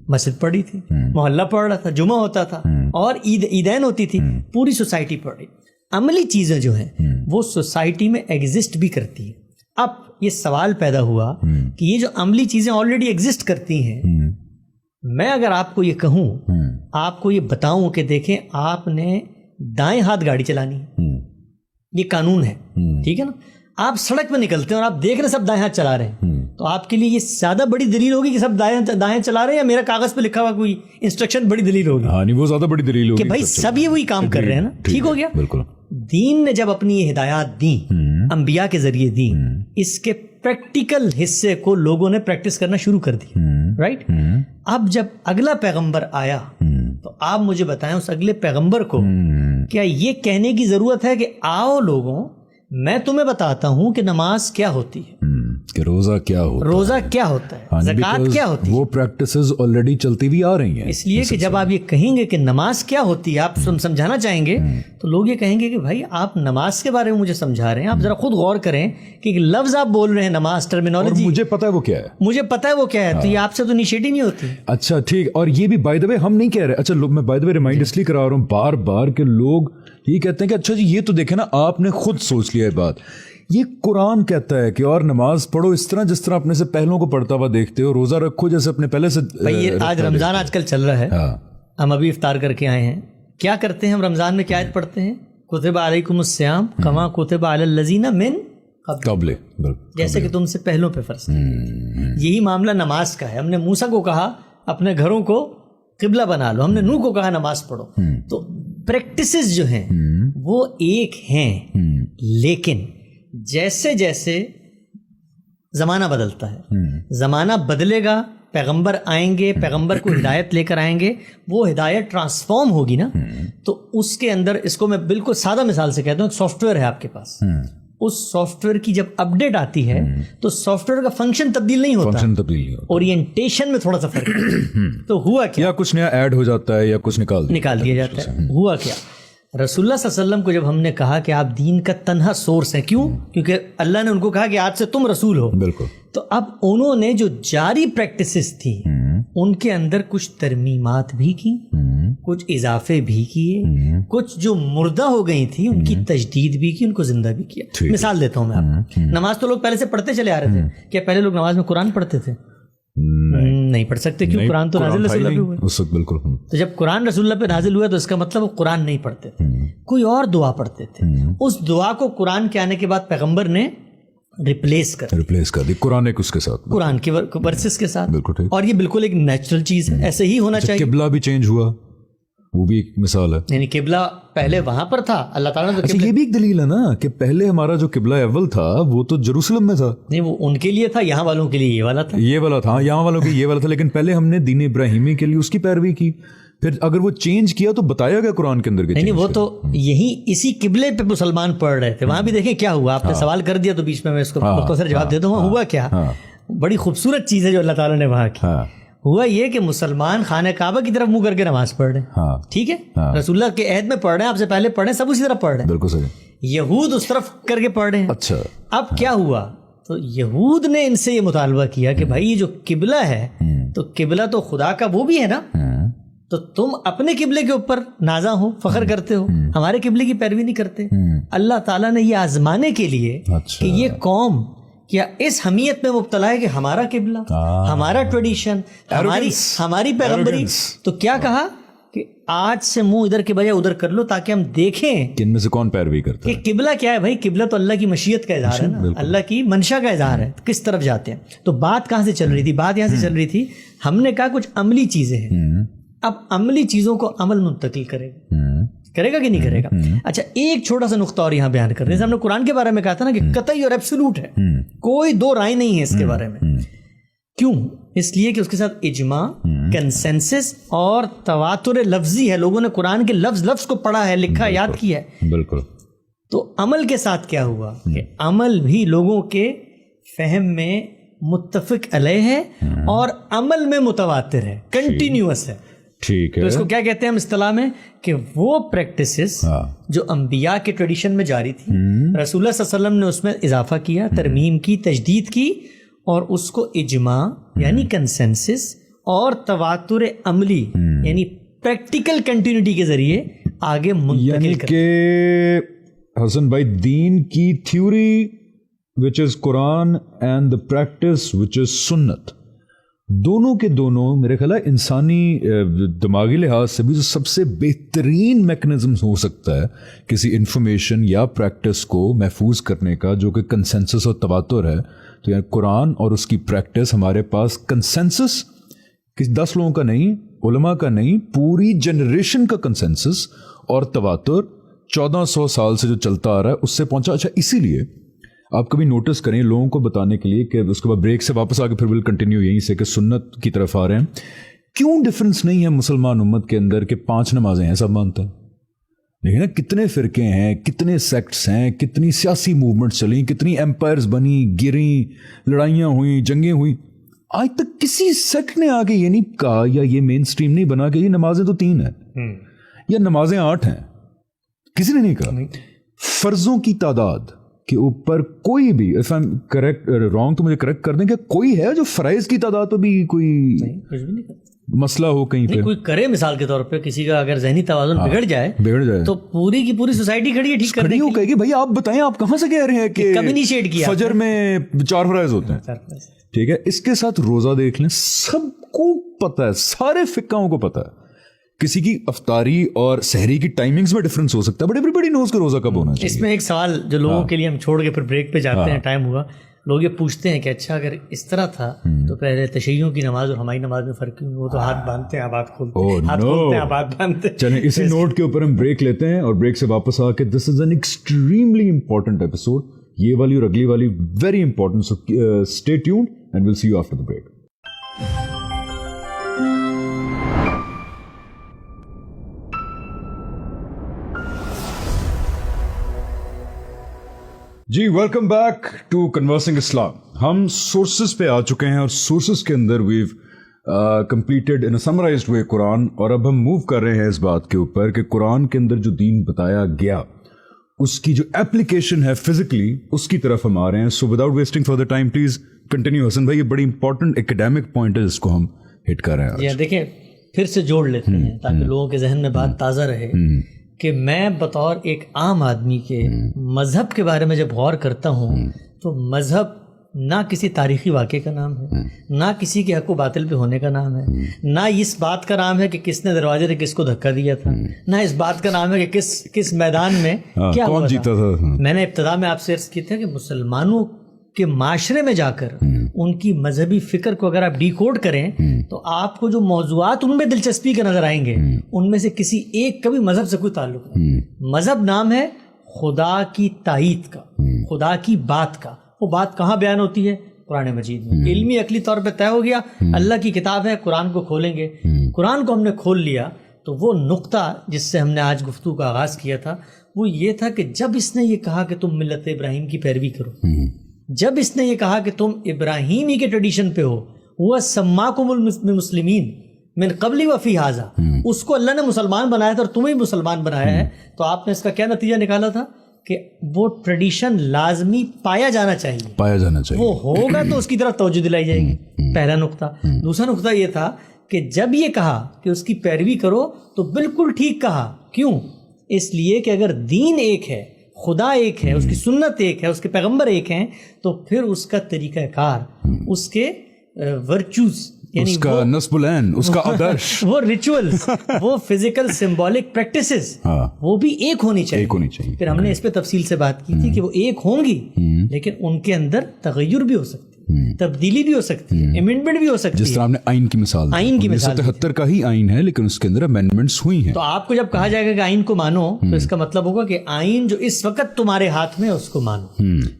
S1: مسجد پڑھی تھی، محلہ پڑھ رہا تھا، جمعہ ہوتا تھا اور عیدین ہوتی تھی، پوری سوسائٹی پڑھ رہی. عملی چیزیں جو ہیں وہ سوسائٹی میں ایگزسٹ بھی کرتی ہیں. اب یہ سوال پیدا ہوا کہ یہ جو عملی چیزیں آلریڈی ایگزسٹ کرتی ہیں، میں اگر آپ کو یہ کہوں، آپ کو یہ بتاؤں کہ دیکھیں آپ نے دائیں ہاتھ گاڑی چلانی ہے، یہ قانون ہے، ٹھیک ہے نا. آپ سڑک پہ نکلتے ہیں اور آپ دیکھ رہے ہیں سب دائیں ہاتھ چلا رہے ہیں، تو آپ کے لیے یہ زیادہ بڑی دلیل ہوگی کہ سب دائیں چلا رہے ہیں، یا میرا کاغذ پہ لکھا ہوا کوئی انسٹرکشن بڑی دلیل ہوگی؟
S2: ہاں نہیں، وہ زیادہ بڑی دلیل ہوگی
S1: کہ بھائی سب یہ وہی کام کر رہے ہیں نا. ٹھیک ہو گیا.
S2: بالکل.
S1: دین نے جب اپنی یہ ہدایات دیں، انبیاء کے ذریعے دیں، اس کے پریکٹیکل حصے کو لوگوں نے پریکٹس کرنا شروع کر دی، رائٹ. اب جب اگلا پیغمبر آیا تو آپ مجھے بتائیں اس اگلے پیغمبر کو کیا یہ کہنے کی ضرورت ہے کہ آؤ لوگوں میں تمہیں بتاتا ہوں کہ نماز کیا ہوتی ہے،
S2: کہ روزہ کیا ہوتا ہے،
S1: روزہ کیا ہوتا ہے، زکوٰۃ کیا ہوتی ہے؟
S2: وہ پریکٹسز آلریڈی چلتی ہوئی آ رہی ہیں.
S1: اس لیے کہ جب آپ یہ کہیں گے کہ نماز کیا ہوتی ہے، آپ سمجھانا چاہیں گے تو لوگ یہ کہیں گے کہ بھائی آپ نماز کے بارے میں مجھے سمجھا رہے ہیں، آپ ذرا خود غور کریں کہ ایک لفظ آپ بول رہے ہیں نماز، ٹرمینالوجی
S2: مجھے پتہ ہے وہ کیا ہے،
S1: مجھے پتہ ہے وہ کیا ہے، تو یہ آپ سے تو انیشیٹ ہی نہیں ہوتی.
S2: اچھا ٹھیک. اور یہ بھی بائی دا وے ہم نہیں کہہ رہے. اچھا میں بائی دا وے ریمائنڈ اس لیے کرا رہا ہوں بار بار کہ لوگ یہ کہتے ہیں کہ اچھا جی یہ تو دیکھیں نا آپ نے خود سوچ لیا ہے بات. یہ قرآن کہتا ہے کہ اور نماز پڑھو اس طرح جس طرح اپنے سے پہلوں کو پڑھتا ہوا دیکھتے ہو، روزہ رکھو جیسے اپنے پہلے سے.
S1: یہ آج رمضان آج کل چل رہا ہے، ہم ابھی افطار کر کے آئے ہیں. کیا کرتے ہیں ہم رمضان میں؟ کیا آیت پڑھتے ہیں؟ کتب علیکم الصیام کما کتب علی الذین من قبل، جیسے کہ تم سے پہلوں پہ فرض کیا. یہی معاملہ نماز کا ہے. ہم نے موسیٰ کو کہا اپنے گھروں کو قبلہ بنا لو، ہم نے نوح کو کہا نماز پڑھو. تو پریکٹسز جو ہیں وہ ایک ہیں، لیکن جیسے جیسے زمانہ بدلتا ہے، زمانہ بدلے گا، پیغمبر آئیں گے، پیغمبر کو ہدایت لے کر آئیں گے، وہ ہدایت ٹرانسفارم ہوگی نا. تو اس کے اندر، اس کو میں بالکل سادہ مثال سے کہتا ہوں، ایک سافٹ ویئر ہے آپ کے پاس، اس سافٹ ویئر کی جب اپڈیٹ آتی ہے تو سافٹ ویئر کا فنکشن تبدیل نہیں ہوتا، اورینٹیشن میں تھوڑا سا فرق ہے. تو ہوا کیا؟
S2: یا کچھ نیا ایڈ ہو جاتا ہے یا کچھ نکال
S1: دیا جاتا ہے. ہوا کیا؟ رسول اللہ صلی اللہ علیہ وسلم کو جب ہم نے کہا کہ آپ دین کا تنہا سورس ہیں، کیوں؟ کیونکہ اللہ نے ان کو کہا کہ آج سے تم رسول ہو.
S2: بالکل.
S1: تو اب انہوں نے جو جاری پریکٹسز تھی ان کے اندر کچھ ترمیمات بھی کی، کچھ اضافے بھی کیے، کچھ جو مردہ ہو گئی تھی ان کی تجدید بھی کی، ان کو زندہ بھی کیا. مثال دیتا ہوں میں آپ کو. نماز تو لوگ پہلے سے پڑھتے چلے آ رہے تھے. کیا پہلے لوگ نماز میں قرآن پڑھتے تھے؟ نہیں پڑھ سکتے. کیوں؟ قرآن تو نازل رسول اللہ پہ ہوئے اس وقت. بالکل. تو جب قرآن رسول اللہ پہ نازل ہوا تو اس کا مطلب وہ قرآن نہیں پڑھتے تھے، کوئی اور دعا پڑھتے تھے. اس دعا کو قرآن کے آنے کے بعد پیغمبر نے ریپلیس کر دی قرآن کے ساتھ، قرآن کے ورسز کے ساتھ. اور یہ بالکل ایک نیچرل چیز ہے، ایسے ہی ہونا چاہیے.
S2: قبلہ بھی چینج ہوا، وہ بھی ایک مثال ہے.
S1: یعنی قبلہ پہلے وہاں پر تھا، اللہ تعالیٰ نے.
S2: یہ بھی ایک دلیل ہے نا کہ پہلے ہمارا جو قبلہ اول تھا وہ تو جروسلم میں تھا.
S1: نہیں، وہ ان کے لیے تھا، یہاں والوں کے لیے یہ والا تھا.
S2: یہاں والوں کے یہ والا تھا. لیکن پہلے ہم نے دین ابراہیمی کے لیے اس کی پیروی کی، پھر اگر وہ چینج کیا تو بتایا گیا قرآن کے اندر.
S1: نہیں، وہ تو یہی اسی قبلے پہ مسلمان پڑھ رہے تھے. وہاں بھی دیکھیں کیا ہوا. آپ نے سوال کر دیا تو بیچ میں اس کو مختصر جواب دیتا ہوں. ہوا کیا؟ بڑی خوبصورت چیز ہے جو اللہ تعالیٰ نے وہاں کی. ہوا یہ کہ مسلمان خانہ کعبہ کی طرف منہ کر کے نماز پڑھ رہے ہیں. ٹھیک ہے، رسول اللہ کے عہد میں پڑھ رہے ہیں، آپ سے پہلے پڑھ رہے ہیں، سب اسی طرف پڑھ رہے ہیں. بالکل صحیح. یہود اس طرف کر کے پڑھ رہے ہیں. اچھا، اب کیا ہوا؟ تو یہود نے ان سے یہ مطالبہ کیا کہ بھائی یہ جو قبلہ ہے تو قبلہ تو خدا کا وہ بھی ہے نا، تو تم اپنے قبلے کے اوپر نازاں ہو، فخر کرتے ہو، ہمارے قبلے کی پیروی نہیں کرتے. اللہ تعالیٰ نے یہ آزمانے کے لیے کہ یہ قوم کیا اس حمیت میں مبتلا ہے کہ ہمارا قبلہ، ہمارا ٹریڈیشن، ہماری پیغمبری. تو کیا کہا کہ آج سے منہ ادھر کے بجائے ادھر کر لو تاکہ ہم دیکھیں
S2: کہ ان میں سے کون پیروی کرتا ہے.
S1: کہ قبلہ کیا ہے بھائی. قبلہ تو اللہ کی مشیت کا اظہار ہے نا، اللہ کی منشا کا اظہار ہے، کس طرف جاتے ہیں. تو بات کہاں سے چل رہی تھی؟ بات یہاں سے چل رہی تھی، ہم نے کہا کچھ عملی چیزیں ہیں. اب عملی چیزوں کو عمل منتقل کرے گا کہ نہیں کرے گا. اچھا ایک چھوٹا سا نقطہ اور یہاں بیان کر رہے ہیں. ہم نے قرآن کے بارے میں کہا تھا نا کہ قطعی اور ایبسولوٹ ہے، کوئی دو رائے نہیں ہے اس کے بارے میں. کیوں؟ اس لیے کہ اس کے ساتھ اجماع، کنسنسس اور تواتر لفظی ہے. لوگوں نے قرآن کے لفظ کو پڑھا ہے، لکھا، یاد کیا ہے.
S2: بالکل.
S1: تو عمل کے ساتھ کیا ہوا کہ عمل بھی لوگوں کے فہم میں متفق علیہ ہے اور عمل میں متواتر ہے، کنٹینیوس ہے.
S2: ٹھیک ہے.
S1: تو اس کو کیا کہتے ہیں ہم اصطلاح میں کہ وہ پریکٹسز جو انبیاء کے ٹریڈیشن میں جاری تھی، رسول اللہ صلی اللہ علیہ وسلم نے اس میں اضافہ کیا، ترمیم کی، تجدید کی، اور اس کو اجماع یعنی کنسنسس اور تواتر عملی یعنی پریکٹیکل کنٹینیوٹی کے ذریعے آگے منتقل کر.
S2: کہ حسن بھائی دین کی theory which is Quran and the practice which is سنت، دونوں کے دونوں میرے خیال ہے انسانی دماغی لحاظ سے بھی جو سب سے بہترین میکنزم ہو سکتا ہے کسی انفارمیشن یا پریکٹس کو محفوظ کرنے کا، جو کہ کنسنسس اور تواتر ہے. تو یعنی قرآن اور اس کی پریکٹس، ہمارے پاس کنسنسس کسی 10 لوگوں کا نہیں، علماء کا نہیں، پوری جنریشن کا کنسنسس اور تواتر 1400 سال سے جو چلتا آ رہا ہے اس سے پہنچا. اچھا اسی لیے آپ کبھی نوٹس کریں لوگوں کو بتانے کے لیے کہ اس کے بعد بریک سے واپس آ کے پھر ول کنٹینیو یہیں سے کہ سنت کی طرف آ رہے ہیں، کیوں ڈفرنس نہیں ہے مسلمان امت کے اندر کہ 5 نمازیں ہیں سب مانتے ہیں، لیکن نا کتنے فرقے ہیں، کتنے سیکٹس ہیں، کتنی سیاسی موومنٹس چلیں، کتنی ایمپائرز بنی، گریں، لڑائیاں ہوئیں، جنگیں ہوئیں، آج تک کسی سیکٹ نے آگے یہ نہیں کہا یا یہ مین سٹریم نہیں بنا کہ یہ نمازیں تو 3 ہیں یا نمازیں 8 ہیں. کسی نے نہیں کہا. فرضوں کی تعداد کے اوپر کوئی بھی if I'm correct wrong تو مجھے کریکٹ کر دیں کہ کوئی ہے جو فرائض کی تعداد تو بھی کوئی مسئلہ ہو کہیں پہ
S1: کوئی کرے. مثال کے طور پہ کسی کا اگر ذہنی توازن بگڑ جائے تو پوری کی پوری سوسائٹی کھڑی ہے ٹھیک کرنے کی.
S2: کہے گی بھائی آپ بتائیں آپ کہاں سے کہہ رہے ہیں کہ
S1: کبھی نہیں شیڈ کیا
S2: فجر میں 4 فرائض ہوتے ہیں. ٹھیک ہے. اس کے ساتھ روزہ دیکھ لیں، سب کو پتہ ہے، سارے فقہوں کو پتہ ہے. کسی کی افطاری اور سحری کی ٹائمنگز میں ڈفرنس ہو سکتا ہے، بٹ ایوری باڈی نوز کہ روزہ کب ہونا چاہیے.
S1: اس میں ایک سوال جو لوگوں کے لیے ہم چھوڑ کے پھر بریک پہ جاتے ہیں، ٹائم ہوا، لوگ یہ پوچھتے ہیں کہ اچھا اگر اس طرح تھا تو پہلے تشیعوں کی نماز اور ہماری نماز میں فرق کیوں؟ وہ تو ہاتھ باندھتے ہیں آباد کھولتے ہیں، ہاتھ کھولتے ہیں آباد باندھتے ہیں.
S2: چلیں اسی نوٹ کے اوپر ہم بریک لیتے ہیں اور بریک سے واپس آ کے this is an extremely important episode, یہ والی اور اگلی والی very important, so stay tuned and will see you after the break. جی welcome back to conversing Islam. ہم سورسز پہ آ چکے ہیں اور سورسز کے اندر we've completed in summarised way قرآن، اور اب ہم موو کر رہے ہیں اس بات کے اوپر کہ قرآن کے اندر جو دین بتایا گیا اس کی جو اپلیکیشن ہے فزیکلی اس کی طرف ہم آ رہے ہیں. So without wasting further time please continue. Hasan بھائی یہ بڑی امپورٹنٹ ایکیڈیمک پوائنٹ ہے جس کو ہم ہٹ کر رہے ہیں.
S1: جی دیکھیں پھر سے جوڑ لیتے ہیں تاکہ لوگوں کے ذہن میں بات تازہ رہے کہ میں بطور ایک عام آدمی کے مذہب کے بارے میں جب غور کرتا ہوں تو مذہب نہ کسی تاریخی واقعے کا نام ہے، نہ کسی کے حق و باطل پہ ہونے کا نام ہے، نہ اس بات کا نام ہے کہ کس نے دروازے سے کس کو دھکا دیا تھا، نہ اس بات کا نام ہے کہ کس میدان میں کیا
S2: کون جیتا تھا.
S1: میں نے ابتدا میں آپ سے عرض کیا تھا کہ مسلمانوں کے معاشرے میں جا کر ان کی مذہبی فکر کو اگر آپ ڈی کوڈ کریں تو آپ کو جو موضوعات ان میں دلچسپی کے نظر آئیں گے ان میں سے کسی ایک کا بھی مذہب سے کوئی تعلق نہیں. مذہب نام ہے خدا کی تائید کا، خدا کی بات کا. وہ بات کہاں بیان ہوتی ہے؟ قرآن مجید میں. علمی عقلی طور پہ طے ہو گیا اللہ کی کتاب ہے، قرآن کو کھولیں گے. قرآن کو ہم نے کھول لیا تو وہ نقطہ جس سے ہم نے آج گفتگو کا آغاز کیا تھا وہ یہ تھا کہ جب اس نے یہ کہا کہ تم ملت ابراہیم کی پیروی کرو، جب اس نے یہ کہا کہ تم ابراہیم ہی کے ٹریڈیشن پہ ہو، وہ سماکم المسلمین من قبل وفی ھذا، اس کو اللہ نے مسلمان بنایا تھا اور تمہیں مسلمان بنایا ہے. تو آپ نے اس کا کیا نتیجہ نکالا تھا کہ وہ ٹریڈیشن لازمی پایا جانا چاہیے، وہ ہوگا تو اس کی طرف توجہ دلائی جائے گی. پہلا نقطہ. دوسرا نقطہ یہ تھا کہ جب یہ کہا کہ اس کی پیروی کرو تو بالکل ٹھیک کہا. کیوں؟ اس لیے کہ اگر دین ایک ہے، خدا ایک ہے, اس کی سنت ایک ہے, اس کے پیغمبر ایک ہیں, تو پھر اس کا طریقہ کار, اس کے ورچوز, یعنی
S2: اس کا نصب العین, اس کا آدرش,
S1: وہ ریچولز, وہ فزیکل سمبولک پریکٹسز, وہ بھی ایک ہونی چاہیے. پھر ہم نے اس پہ تفصیل سے بات کی تھی کہ وہ ایک ہوں گی لیکن ان کے اندر تغیر بھی ہو سکتی ہے, تبدیلی بھی ہو سکتی ہے, امینڈمنٹ بھی ہو سکتی ہے.
S2: جس طرح ہم نے آئین کی مثال دی,
S1: آئین کی مثال
S2: 1973 کا ہی آئین ہے لیکن اس کے اندر امینڈمنٹس ہوئی ہیں.
S1: تو آپ کو جب کہا جائے گا کہ آئین کو مانو تو اس کا مطلب ہوگا کہ آئین جو اس وقت تمہارے ہاتھ میں اس کو مانو.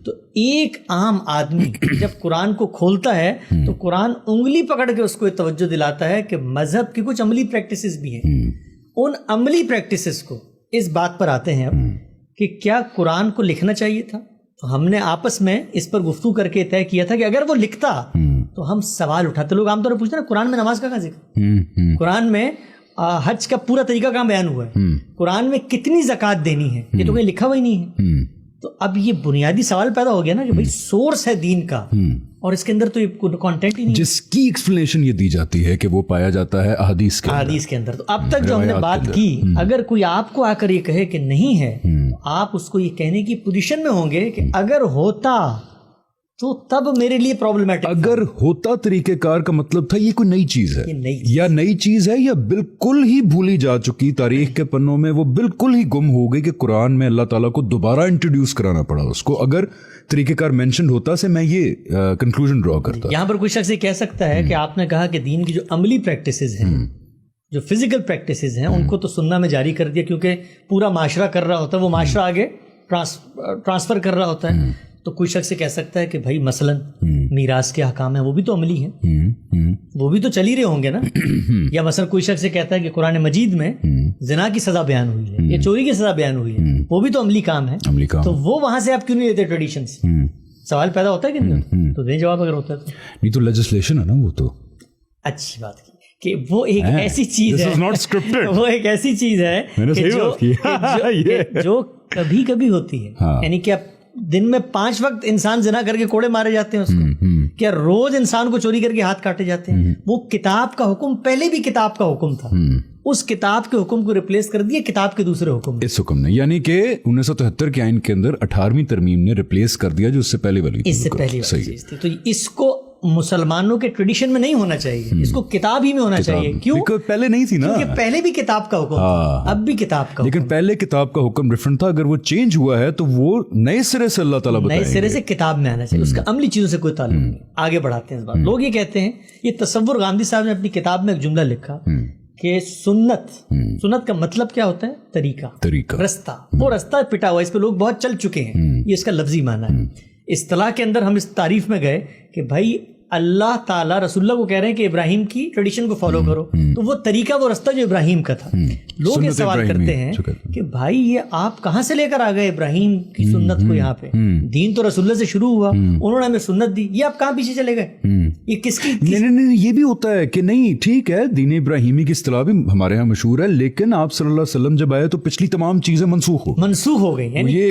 S1: تو ایک عام آدمی جب قرآن کو کھولتا ہے تو قرآن انگلی پکڑ کے اس کو توجہ دلاتا ہے کہ مذہب کی کچھ عملی پریکٹسز بھی ہیں. ان عملی پریکٹسز کو اس بات پر آتے ہیں اب کہ کیا قرآن کو لکھنا چاہیے تھا. تو ہم نے آپس میں اس پر گفتگو کر کے طے کیا تھا کہ اگر وہ لکھتا تو ہم سوال اٹھاتے. لوگ عام طور پر پوچھتے ہیں قرآن میں نماز کا کہاں ذکر, قرآن میں حج کا پورا طریقہ کہاں بیان ہوا ہے, قرآن میں کتنی زکوٰۃ دینی ہے, یہ تو کہیں لکھا ہوا ہی نہیں ہے. تو اب یہ بنیادی سوال پیدا ہو گیا نا کہ بھائی سورس ہے دین کا اور اس کے اندر تو یہ کانٹینٹ ہی نہیں, جس
S2: کی ایکسپلینیشن یہ دی جاتی ہے کہ وہ پایا جاتا ہے احادیث کے اندر.
S1: تو اب تک جو ہم نے بات کی, اگر کوئی آپ کو آ کر یہ کہے کہ نہیں ہے, آپ اس کو یہ کہنے کی پوزیشن میں ہوں گے کہ اگر ہوتا تو تب میرے لیے پرابلمٹک.
S2: اگر ہوتا طریقہ کار کا مطلب تھا یہ کوئی نئی چیز ہے, یا نئی چیز ہے یا بالکل ہی بھولی جا چکی, تاریخ کے پنوں میں وہ بالکل ہی گم ہو گئی کہ قرآن میں اللہ تعالیٰ کو دوبارہ انٹروڈیوس کرانا پڑا اس کو. اگر طریقہ کار مینشن ہوتا سے میں یہ کنکلوژن ڈرا کرتا.
S1: یہاں پر کوئی شخص یہ کہہ سکتا ہے کہ آپ نے کہا کہ دین کی جو عملی پریکٹسز ہیں, جو فزیکل پریکٹسز ہیں, ان کو تو سننا میں جاری کر دیا کیونکہ پورا معاشرہ کر رہا ہوتا ہے, وہ معاشرہ آگے ٹرانسفر کر رہا ہوتا ہے. تو کوئی شخص کہہ سکتا ہے کہ بھائی مثلاً میراث کے احکام ہیں وہ بھی تو عملی ہیں, وہ بھی تو چل ہی رہے ہوں گے نا. یا مثلا کوئی شخص کہتا ہے کہ قرآن مجید میں زنا کی سزا بیان ہوئی ہے یا چوری کی سزا بیان ہوئی ہے, وہ بھی تو عملی کام ہے. تو وہ وہاں سے آپ کیوں نہیں لیتے ٹریڈیشن سے؟ سوال پیدا ہوتا ہے کہ نہیں؟ تو دیں جواب اگر ہوتا ہے تو.
S2: نہیں تو لیجسلیشن ہے نا, وہ تو
S1: اچھی بات کی کہ وہ ایک ایسی چیز ہے, وہ ایک ایسی چیز ہے جو کبھی کبھی ہوتی ہے. یعنی کہ دن میں 5 وقت انسان زنا کر کے کوڑے مارے جاتے ہیں اس کو, کیا روز انسان کو چوری کر کے ہاتھ کاٹے جاتے ہیں. وہ کتاب کا حکم پہلے بھی کتاب کا حکم تھا, اس کتاب کے حکم کو ریپلیس کر دیا کتاب کے دوسرے حکم,
S2: اس حکم نے, یعنی کہ 1973 کے آئین کے اندر 18ویں ترمیم نے ریپلیس کر دیا جو اس سے پہلے والی
S1: چیز تھی. تو اس کو مسلمانوں کے ٹریڈیشن میں نہیں ہونا چاہیے, اس کو کتاب ہی میں ہونا چاہیے. کیوں؟
S2: پہلے نہیں تھی نا,
S1: کیونکہ پہلے بھی کتاب کا حکم تھا, اب بھی کتاب کا,
S2: لیکن پہلے کتاب کا حکم ڈفرنٹ تھا. اگر وہ چینج ہوا ہے تو وہ نئے سرے سے اللہ تعالیٰ بتائیں گے,
S1: نئے سرے سے کتاب میں آنا چاہیے, اس کا عملی چیزوں سے کوئی تعلق نہیں. آگے بڑھاتے ہیں اس بات. لوگ یہ کہتے ہیں, یہ تصور گاندھی صاحب نے اپنی کتاب میں ایک جملہ لکھا کہ سنت کا مطلب کیا ہوتا ہے؟ طریقہ, رستہ. وہ رستہ پٹا ہوا, اس پہ لوگ بہت چل چکے ہیں, یہ اس کا لفظی معنی ہے. اصطلاح کے اندر ہم اس تعریف میں گئے کہ بھائی اللہ تعالیٰ رسول اللہ کو کہہ رہے ہیں کہ ابراہیم کی ٹریڈیشن کو فالو کرو, تو وہ طریقہ وہ رستہ جو ابراہیم کا تھا. لوگ یہ سوال کرتے ہیں کہ بھائی یہ آپ کہاں سے لے کر آ گئے ابراہیم کی سنت کو یہاں پہ؟ دین تو رسول اللہ سے شروع ہوا, انہوں نے ہمیں سنت دی, یہ آپ کہاں پیچھے چلے گئے؟ یہ کس کی؟
S2: نہیں, یہ بھی ہوتا ہے کہ نہیں ٹھیک ہے دین ابراہیمی کی اصطلاح بھی ہمارے یہاں مشہور ہے, لیکن آپ صلی اللہ علیہ وسلم جب آئے تو پچھلی تمام چیزیں منسوخ ہو گئی.
S1: یعنی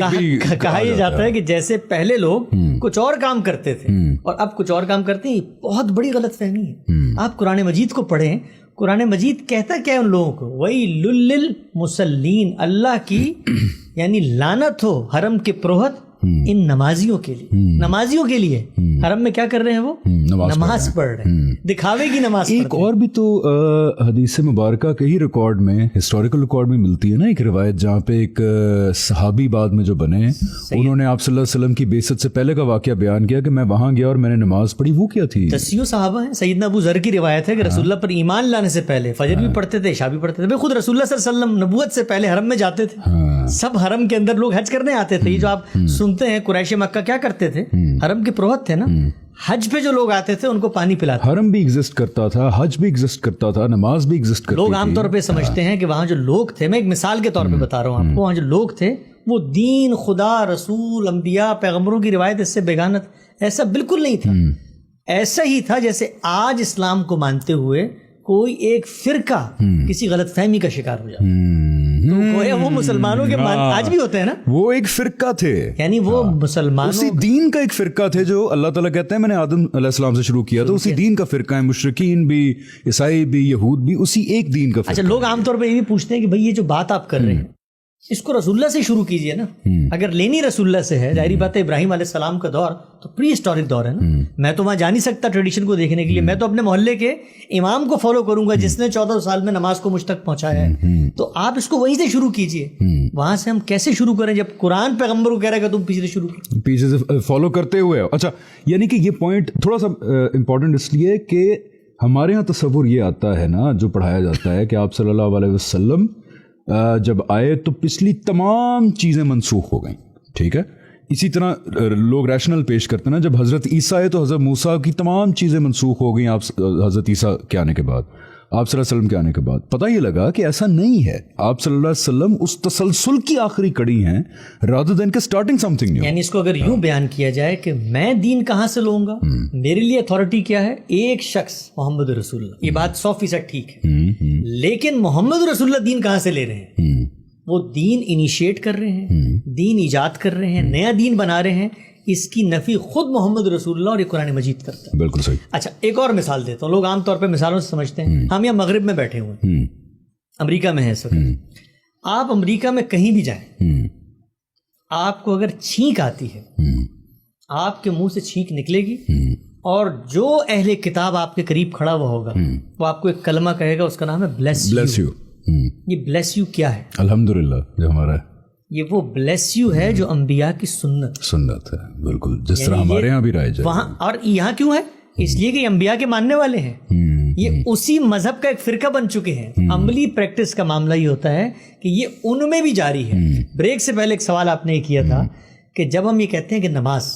S1: کہا یہ جاتا ہے کہ جیسے پہلے لوگ کچھ اور کام کرتے تھے اور اب کچھ اور کام کرتے ہیں, بہت بڑی غلط فہمی ہے. آپ قرآن مجید کو پڑھیں, قرآن مجید کہتا کیا ہے ان لوگوں کو؟ وَيْلٌ لِّلْمُصَلِّينَ, اللہ کی یعنی لعنت ہو حرم کے پروہت ان نمازیوں کے لیے. نمازیوں کے لیے حرم میں کیا کر رہے ہیں؟ وہ نماز پڑھ رہے ہیں, دکھاوے کی نماز.
S2: ایک اور بھی تو حدیث مبارکہ کے ہی ریکارڈ میں, ہسٹوریکل ریکارڈ میں ملتی ہے نا ایک روایت, جہاں پہ ایک صحابی بعد میں جو بنے انہوں نے آپ صلی اللہ علیہ وسلم کی بعثت سے پہلے کا واقعہ بیان کیا کہ میں وہاں گیا اور میں نے نماز پڑھی. وہ کیا تھی؟
S1: دسیوں صحابہ ہیں. سیدنا ابو ذر کی روایت ہے کہ رسول اللہ پر ایمان لانے سے پہلے فجر بھی پڑھتے تھے, عشاء بھی پڑھتے تھے. خود رسول اللہ صلی اللہ علیہ وسلم نبوت سے پہلے حرم میں جاتے تھے, سب حرم کے اندر لوگ حج کرنے آتے تھے. یہ جو آپ سنتے ہیں قریش مکہ کیا کرتے تھے, حرم کے پروہت تھے نا, حج پہ جو لوگ آتے تھے ان کو پانی پلاتے.
S2: حرم بھی ایگزسٹ کرتا تھا, حج بھی ایگزسٹ کرتا تھا, نماز بھی ایگزسٹ کرتی تھی.
S1: لوگ عام طور پہ سمجھتے ہیں کہ وہاں جو لوگ تھے, میں ایک مثال کے طور پہ بتا رہا ہوں آپ کو, وہاں جو لوگ تھے وہ دین, خدا, رسول, انبیاء, پیغمبروں کی روایت اس سے بیگانت. ایسا بالکل نہیں تھا. ایسا ہی تھا جیسے آج اسلام کو مانتے ہوئے کوئی ایک فرقہ کسی غلط فہمی کا شکار ہو جاتا ہے. وہ مسلمانوں کے آج بھی ہوتے ہیں نا,
S2: وہ ایک فرقہ تھے,
S1: یعنی وہ مسلمانوں
S2: اسی دین کا ایک فرقہ تھے جو اللہ تعالیٰ کہتے ہیں میں نے آدم علیہ السلام سے شروع کیا, تو اسی دین کا فرقہ ہے. مشرکین بھی, عیسائی بھی, یہود بھی, اسی ایک دین کا فرقہ.
S1: اچھا, لوگ عام طور پہ یہ بھی پوچھتے ہیں کہ بھئی یہ جو بات آپ کر رہے ہیں اس کو رسول اللہ سے شروع کیجئے نا. اگر لینی رسول اللہ سے ہے، ظاہری بات ہے ابراہیم علیہ السلام کا دور تو پری ہسٹورک دور ہے نا. میں تو وہاں جا نہیں سکتا ٹریڈیشن کو دیکھنے کے لیے، میں تو اپنے محلے کے امام کو فالو کروں گا جس نے 14 سال میں نماز کو مجھ تک پہنچایا ہے. تو آپ اس کو وہیں سے شروع کیجئے. وہاں سے ہم کیسے شروع کریں جب قرآن پیغمبر کو کہہ رہا ہے کہ تم پیچھے سے شروع کرو،
S2: پیچھے سے فالو کرتے ہوئے. اچھا، یعنی کہ یہ پوائنٹ تھوڑا سا امپورٹنٹ اس لیے کہ ہمارے ہاں تصور یہ آتا ہے نا، جو پڑھایا جاتا ہے کہ آپ صلی اللہ علیہ وسلم جب آئے تو پچھلی تمام چیزیں منسوخ ہو گئیں. ٹھیک ہے، اسی طرح لوگ ریشنل پیش کرتے ہیں نا، جب حضرت عیسیٰ آئے تو حضرت موسیٰ کی تمام چیزیں منسوخ ہو گئیں آپ حضرت عیسیٰ کے آنے کے بعد، آپ صلی اللہ علیہ وسلم کے آنے کے بعد. پتہ یہ لگا کہ ایسا نہیں ہے. آپ صلی اللہ علیہ وسلم اس تسلسل کی آخری کڑی ہیں rather than کہ starting something new.
S1: یعنی اس کو اگر یوں بیان کیا جائے کہ میں دین کہاں سے لوں گا، میرے لیے اتھارٹی کیا ہے؟ ایک شخص محمد رسول اللہ. یہ بات 100% ٹھیک ہے، لیکن محمد رسول اللہ دین کہاں سے لے رہے ہیں؟ وہ دین انیشیٹ کر رہے ہیں، دین ایجاد کر رہے ہیں، نیا دین بنا رہے ہیں. اس کی نفی خود محمد رسول اللہ اور یہ قرآن مجید کرتا ہے.
S2: بالکل صحیح.
S1: اچھا، ایک اور مثال دیتا ہوں. لوگ عام طور پہ مثالوں سے سمجھتے ہیں. ہم یہاں مغرب میں بیٹھے ہوئے ہیں، امریکہ میں ہیں اس وقت. آپ امریکہ میں کہیں بھی جائیں، آپ کو اگر چھینک آتی ہے، آپ کے منہ سے چھینک نکلے گی اور جو اہل کتاب آپ کے قریب کھڑا ہوا ہوگا وہ آپ کو ایک کلمہ کہے گا، اس کا نام ہے بلیس یو. یہ بلیس یو کیا ہے؟
S2: الحمدللہ جو ہمارا ہے،
S1: یہ وہ بلیس یو ہے جو انبیاء کی سنت
S2: ہے. بالکل جس طرح ہمارے یہاں بھی رائج ہے
S1: وہاں. اور یہاں کیوں ہے؟ اس لیے کہ یہ انبیاء کے ماننے والے ہیں. یہ اسی مذہب کا ایک فرقہ بن چکے ہیں. عملی پریکٹس کا معاملہ یہ ہوتا ہے کہ یہ ان میں بھی جاری ہے. بریک سے پہلے ایک سوال آپ نے یہ کیا تھا کہ جب ہم یہ کہتے ہیں کہ نماز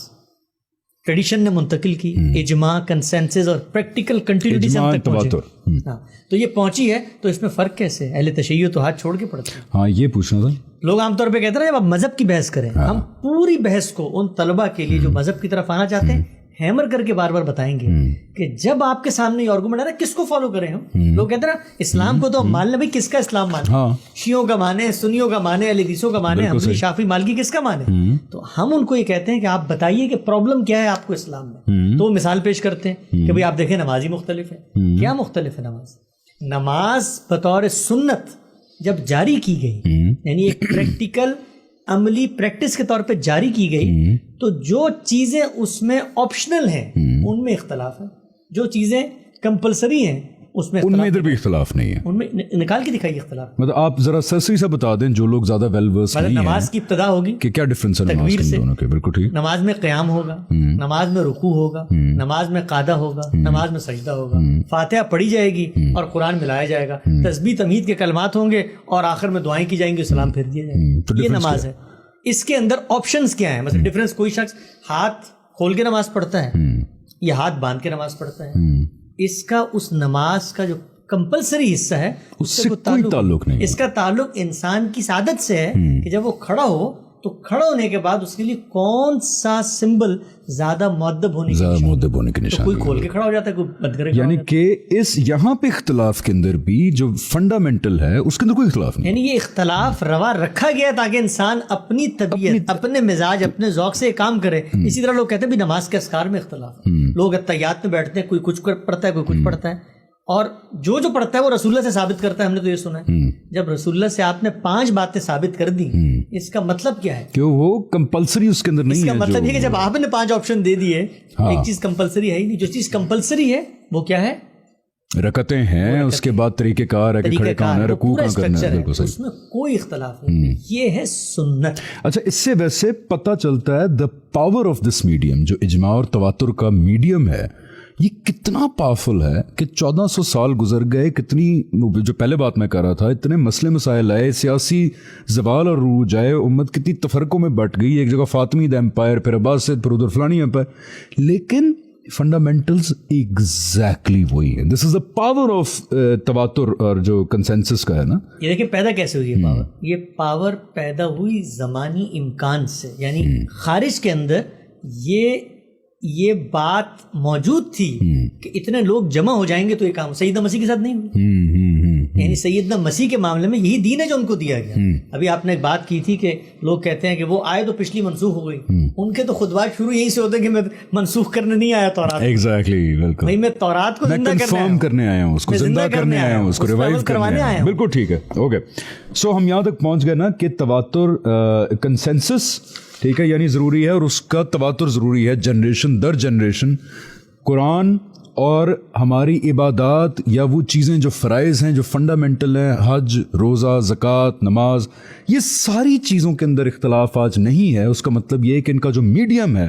S1: ٹریڈیشن نے منتقل کی، اجماع، کنسنسس اور پریکٹیکل کنٹینیوٹی سے ہم تک پہنچے. ہاں، تو یہ پہنچی ہے تو اس میں فرق کیسے؟ اہل تشیع تو ہاتھ چھوڑ کے پڑتے ہیں.
S2: ہاں، یہ پوچھنا تھا.
S1: لوگ عام طور پہ کہتے ہیں جب آپ مذہب کی بحث کریں، ہم پوری بحث کو ان طلبہ کے لیے جو مذہب کی طرف آنا چاہتے ہیں ہیمر کر کے بار بار بتائیں گے کہ جب آپ کے سامنے یہ آرگومنٹ آ رہا ہے کس کو فالو کریں ہم. لوگ کہتے ہیں نا اسلام کو تو ہم مان لیں. بھائی کس کا اسلام مانے؟ شیعوں کا مانے، سنیوں کا مانے، اہل حدیثوں کا مانے، حنبلی، شافعی، مالکی، کس کا مانے؟ تو ہم ان کو یہ کہتے ہیں کہ آپ بتائیے کہ پرابلم کیا ہے آپ کو اسلام میں. تو وہ مثال پیش کرتے ہیں کہ بھئی آپ دیکھیں نماز ہی مختلف ہے. کیا مختلف ہے؟ نماز بطور سنت جب جاری کی گئی، یعنی ایک پریکٹیکل عملی پریکٹس کے طور پہ جاری کی گئی، تو جو چیزیں اس میں آپشنل ہیں ان میں اختلاف ہے، جو چیزیں کمپلسری ہیں اس میں
S2: ان میں ادھر بھی اختلاف نہیں ہے.
S1: ان میں نکال کے دکھائیے اختلاف.
S2: مطلب آپ ذرا سرسری سے بتا دیں جو لوگ زیادہ ویل ورس نہیں ہیں،
S1: نماز کی ابتدا ہوگی
S2: کہ کیا ڈفرنس ہے نماز کے دونوں کے. بالکل ٹھیک.
S1: نماز میں قیام ہوگا، نماز میں رکوع ہوگا، نماز میں قعدہ ہوگا، نماز میں سجدہ ہوگا، فاتحہ پڑھی جائے گی اور قرآن ملایا جائے گا، تسبیح تمہید کے کلمات ہوں گے اور آخر میں دعائیں کی جائیں گی، سلام پھیر دیا جائے گا. یہ نماز ہے. اس کے اندر آپشنز کیا ہیں؟ مثلا ڈفرنس، کوئی شخص ہاتھ کھول کے نماز پڑھتا ہے یا ہاتھ باندھ کے نماز پڑھتا ہے. اس کا اس نماز کا جو کمپلسری حصہ ہے اس سے کوئی تعلق نہیں. اس کا تعلق انسان کی سعادت سے ہے کہ جب وہ کھڑا ہو تو کھڑا ہونے کے بعد اس کے لیے کون سا سمبل زیادہ مؤدب ہونے کی نشانی. کوئی کھول کے کھڑا ہو جاتا ہے، کوئی بند کرے.
S2: یعنی کہ اس یہاں پہ اختلاف کے اندر بھی جو فنڈامنٹل ہے اس کے اندر کوئی اختلاف نہیں.
S1: یعنی یہ اختلاف روا رکھا گیا تاکہ انسان اپنی طبیعت، اپنے مزاج، اپنے ذوق سے کام کرے. اسی طرح لوگ کہتے ہیں بھی نماز کے اذکار میں اختلاف. لوگ اتحیات میں بیٹھتے ہیں، کوئی کچھ پڑھتا ہے، کوئی کچھ پڑھتا ہے، اور جو پڑھتا ہے وہ رسول اللہ سے ثابت کرتا ہے. ہم نے تو یہ سنا ہے جب رسول اللہ سے آپ نے 5 باتیں ثابت کر دی، اس کا مطلب کیا ہے؟ کہ
S2: وہ کمپلسری اس کے اندر نہیں ہے.
S1: اس کا مطلب یہ کہ جب آپ نے 5 آپشن دے دیے، ایک چیز کمپلسری ہے ہی نہیں. جو چیز کمپلسری ہے وہ کیا ہے؟
S2: رکعتیں ہیں، اس کے بعد طریقہ کار ہے کہ کھڑے کہاں ہے، رکوع کہاں کرنا ہے. بالکل صحیح.
S1: اس میں کوئی اختلاف نہیں. یہ ہے سنت.
S2: اچھا، اس سے ویسے پتہ چلتا ہے the power of this medium, جو اجماع اور تواتر کا میڈیم ہے، یہ کتنا پاورفل ہے کہ 1400 سال گزر گئے. کتنی، جو پہلے بات میں کر رہا تھا، اتنے مسئلے مسائل آئے، سیاسی زوال اور عروج آئے، امت کتنی تفرقوں میں بٹ گئی. ایک جگہ فاطمید ایمپائر، پھر عباسد، پھر ادھر فلانی ایمپائر، لیکن فنڈامنٹلز ایگزیکٹلی وہی ہے. دس از دا پاور آف تواتر اور جو کنسنسس کا ہے نا.
S1: یہ دیکھیں پیدا کیسے ہوئی ہے پاور. یہ پاور پیدا ہوئی زمانی امکان سے. یعنی خارج کے اندر یہ بات موجود تھی کہ اتنے لوگ جمع ہو جائیں گے تو یہ کام سیدنا مسیح کے ساتھ نہیں ہوئی. یعنی سیدنا مسیح کے معاملے میں یہی دین ہے جو ان کو دیا گیا. ابھی آپ نے ایک بات کی تھی کہ لوگ کہتے ہیں کہ وہ آئے تو پچھلی منسوخ ہو گئی. ان کے تو خطبات شروع یہیں سے ہوتے ہیں کہ میں منسوخ کرنے نہیں آیا تورات.
S2: ایگزیکٹلی, بالکل
S1: بھائی میں تورات کو زندہ
S2: کرنے آیا ہوں, اس کو زندہ کرنے آیا ہوں, اس کو ریوائیو کرنے آیا ہوں. بالکل ٹھیک ہے, اوکے. سو ہم یہاں تک پہنچ گئے نا کہ تواتر کنسنسس, ٹھیک ہے, یعنی ضروری ہے, اور اس کا تواتر ضروری ہے جنریشن در جنریشن. قرآن اور ہماری عبادات یا وہ چیزیں جو فرائض ہیں, جو فنڈامنٹل ہیں, حج, روزہ, زکوٰۃ, نماز, یہ ساری چیزوں کے اندر اختلاف آج نہیں ہے. اس کا مطلب یہ ہے کہ ان کا جو میڈیم ہے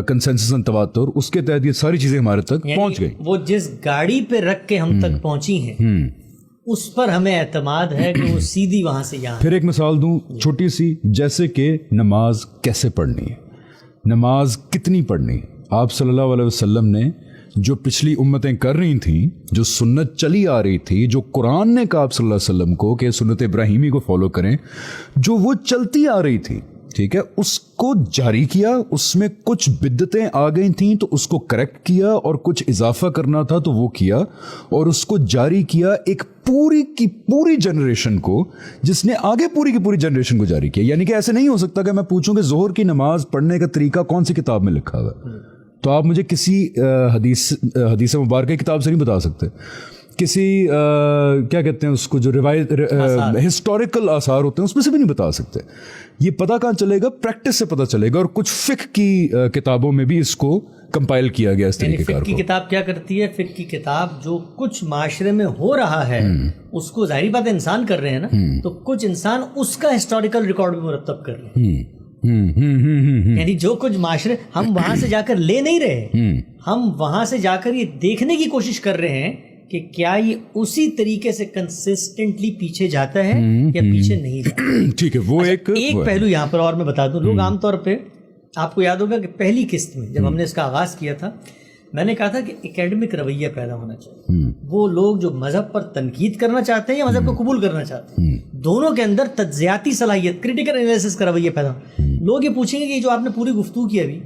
S2: کنسنسس اینڈ تواتر, اس کے تحت یہ ساری چیزیں ہمارے تک پہنچ گئی.
S1: وہ جس گاڑی پہ رکھ کے ہم تک پہنچی ہیں اس پر ہمیں اعتماد ہے کہ وہ سیدھی وہاں سے یہاں.
S2: پھر ایک مثال دوں چھوٹی سی, جیسے کہ نماز کیسے پڑھنی ہے, نماز کتنی پڑھنی. آپ صلی اللہ علیہ وسلم نے جو پچھلی امتیں کر رہی تھیں, جو سنت چلی آ رہی تھی, جو قرآن نے کہا آپ صلی اللہ علیہ وسلم کو کہ سنت ابراہیمی کو فالو کریں, جو وہ چلتی آ رہی تھی, ٹھیک ہے, اس کو جاری کیا. اس میں کچھ بدعتیں آ گئی تھیں تو اس کو کریکٹ کیا, اور کچھ اضافہ کرنا تھا تو وہ کیا, اور اس کو جاری کیا ایک پوری کی پوری جنریشن کو, جس نے آگے پوری کی پوری جنریشن کو جاری کیا. یعنی کہ ایسے نہیں ہو سکتا کہ میں پوچھوں کہ ظہر کی نماز پڑھنے کا طریقہ کون سی کتاب میں لکھا ہوا ہے, تو آپ مجھے کسی حدیث مبارکہ کتاب سے نہیں بتا سکتے. کسی کیا کہتے ہیں اس کو, جو روایت ہسٹوریکل آثار ہوتے ہیں اس میں سے بھی نہیں بتا سکتے. یہ پتہ کہاں چلے گا؟ پریکٹس سے پتہ چلے گا. اور کچھ فقہ کی کتابوں میں بھی اس کو کمپائل کیا گیا اس طریقے کا.
S1: فقہ کی کتاب کیا کرتی ہے؟ فقہ کی کتاب جو کچھ معاشرے میں ہو رہا ہے اس کو, ظاہری بات ہے انسان کر رہے ہیں نا, تو کچھ انسان اس کا ہسٹوریکل ریکارڈ بھی مرتب کر رہے ہیں. یعنی جو کچھ معاشرے, ہم وہاں سے جا کر لے نہیں رہے, ہم وہاں سے جا کر یہ دیکھنے کی کوشش کر رہے ہیں کہ کیا یہ اسی طریقے سے کنسسٹنٹلی پیچھے جاتا ہے یا پیچھے نہیں جاتا.
S2: ٹھیک ہے, وہ ایک
S1: پہلو یہاں پر اور میں بتا دوں. لوگ عام طور پہ, آپ کو یاد ہوگا کہ پہلی قسط میں جب ہم نے اس کا آغاز کیا تھا, میں نے کہا تھا کہ اکیڈمک رویہ پیدا ہونا چاہیے. وہ لوگ جو مذہب پر تنقید کرنا چاہتے ہیں یا مذہب کو قبول کرنا چاہتے ہیں, دونوں کے اندر تجزیاتی صلاحیت, کریٹیکل انالیسس کا رویہ پیدا. لوگ یہ پوچھیں گے کہ جو آپ نے پوری گفتگو کی ابھی,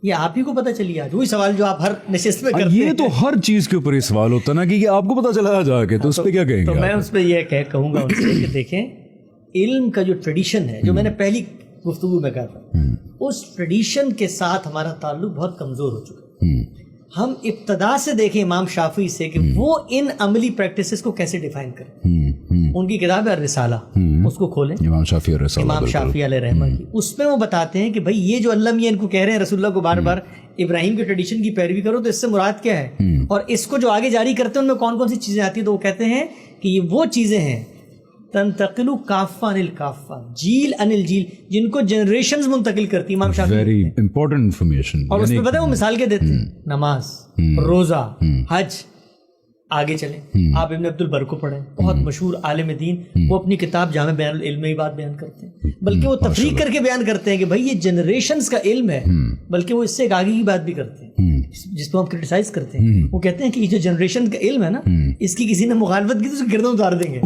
S1: یہ آپ ہی کو پتہ چلی آج, وہی سوال جو آپ ہر نشست میں کرتے ہیں.
S2: یہ تو ہر چیز کے اوپر یہ سوال ہوتا نا کہ آپ کو پتہ چلا جا کے, تو اس پہ کیا کہیں گے؟
S1: تو میں اس پہ یہ کہوں گا ان سے کہ دیکھیں, علم کا جو ٹریڈیشن ہے, جو میں نے پہلی گفتگو میں کہا تھا, اس ٹریڈیشن کے ساتھ ہمارا تعلق بہت کمزور ہو چکا ہے. ہم ابتدا سے دیکھیں امام شافعی سے کہ وہ ان عملی پریکٹسز کو کیسے ڈیفائن کریں. ان کی کتاب ہے الرسالہ, اس کو کھولیں,
S2: امام شافعی
S1: علیہ رحمہ کی. اس میں وہ بتاتے ہیں کہ بھائی یہ جو اللہ میاں ان کو کہہ رہے ہیں رسول اللہ کو بار بار ابراہیم کے ٹریڈیشن کی پیروی کرو, تو اس سے مراد کیا ہے, اور اس کو جو آگے جاری کرتے ہیں ان میں کون کون سی چیزیں آتی ہیں. تو وہ کہتے ہیں کہ یہ وہ چیزیں ہیں تنتقل کافہ عن الکافہ, جیل عن الجیل, جن کو جنریشنز منتقل کرتی امام شافعی.
S2: Very important information. اور
S1: اس میں پتہ ہے وہ مثال کے دیتے ہیں, نماز, روزہ, حج. آگے چلیں, آپ ابن عبد البر کو پڑھیں, بہت مشہور عالم دین. وہ اپنی کتاب جامع بیان العلم میں یہ بات بیان کرتے ہیں, بلکہ وہ تفریق کر کے بیان کرتے ہیں کہ بھائی یہ جنریشنز کا علم ہے, بلکہ وہ اس سے ایک آگے کی بات بھی کرتے ہیں جس کو ہم کرٹیسائز کرتے ہیں. وہ کہتے ہیں کہ یہ جو جنریشن کا علم ہے نا, اس کی کسی نے مخالفت کی تو اس کو گردن اتار دیں گے.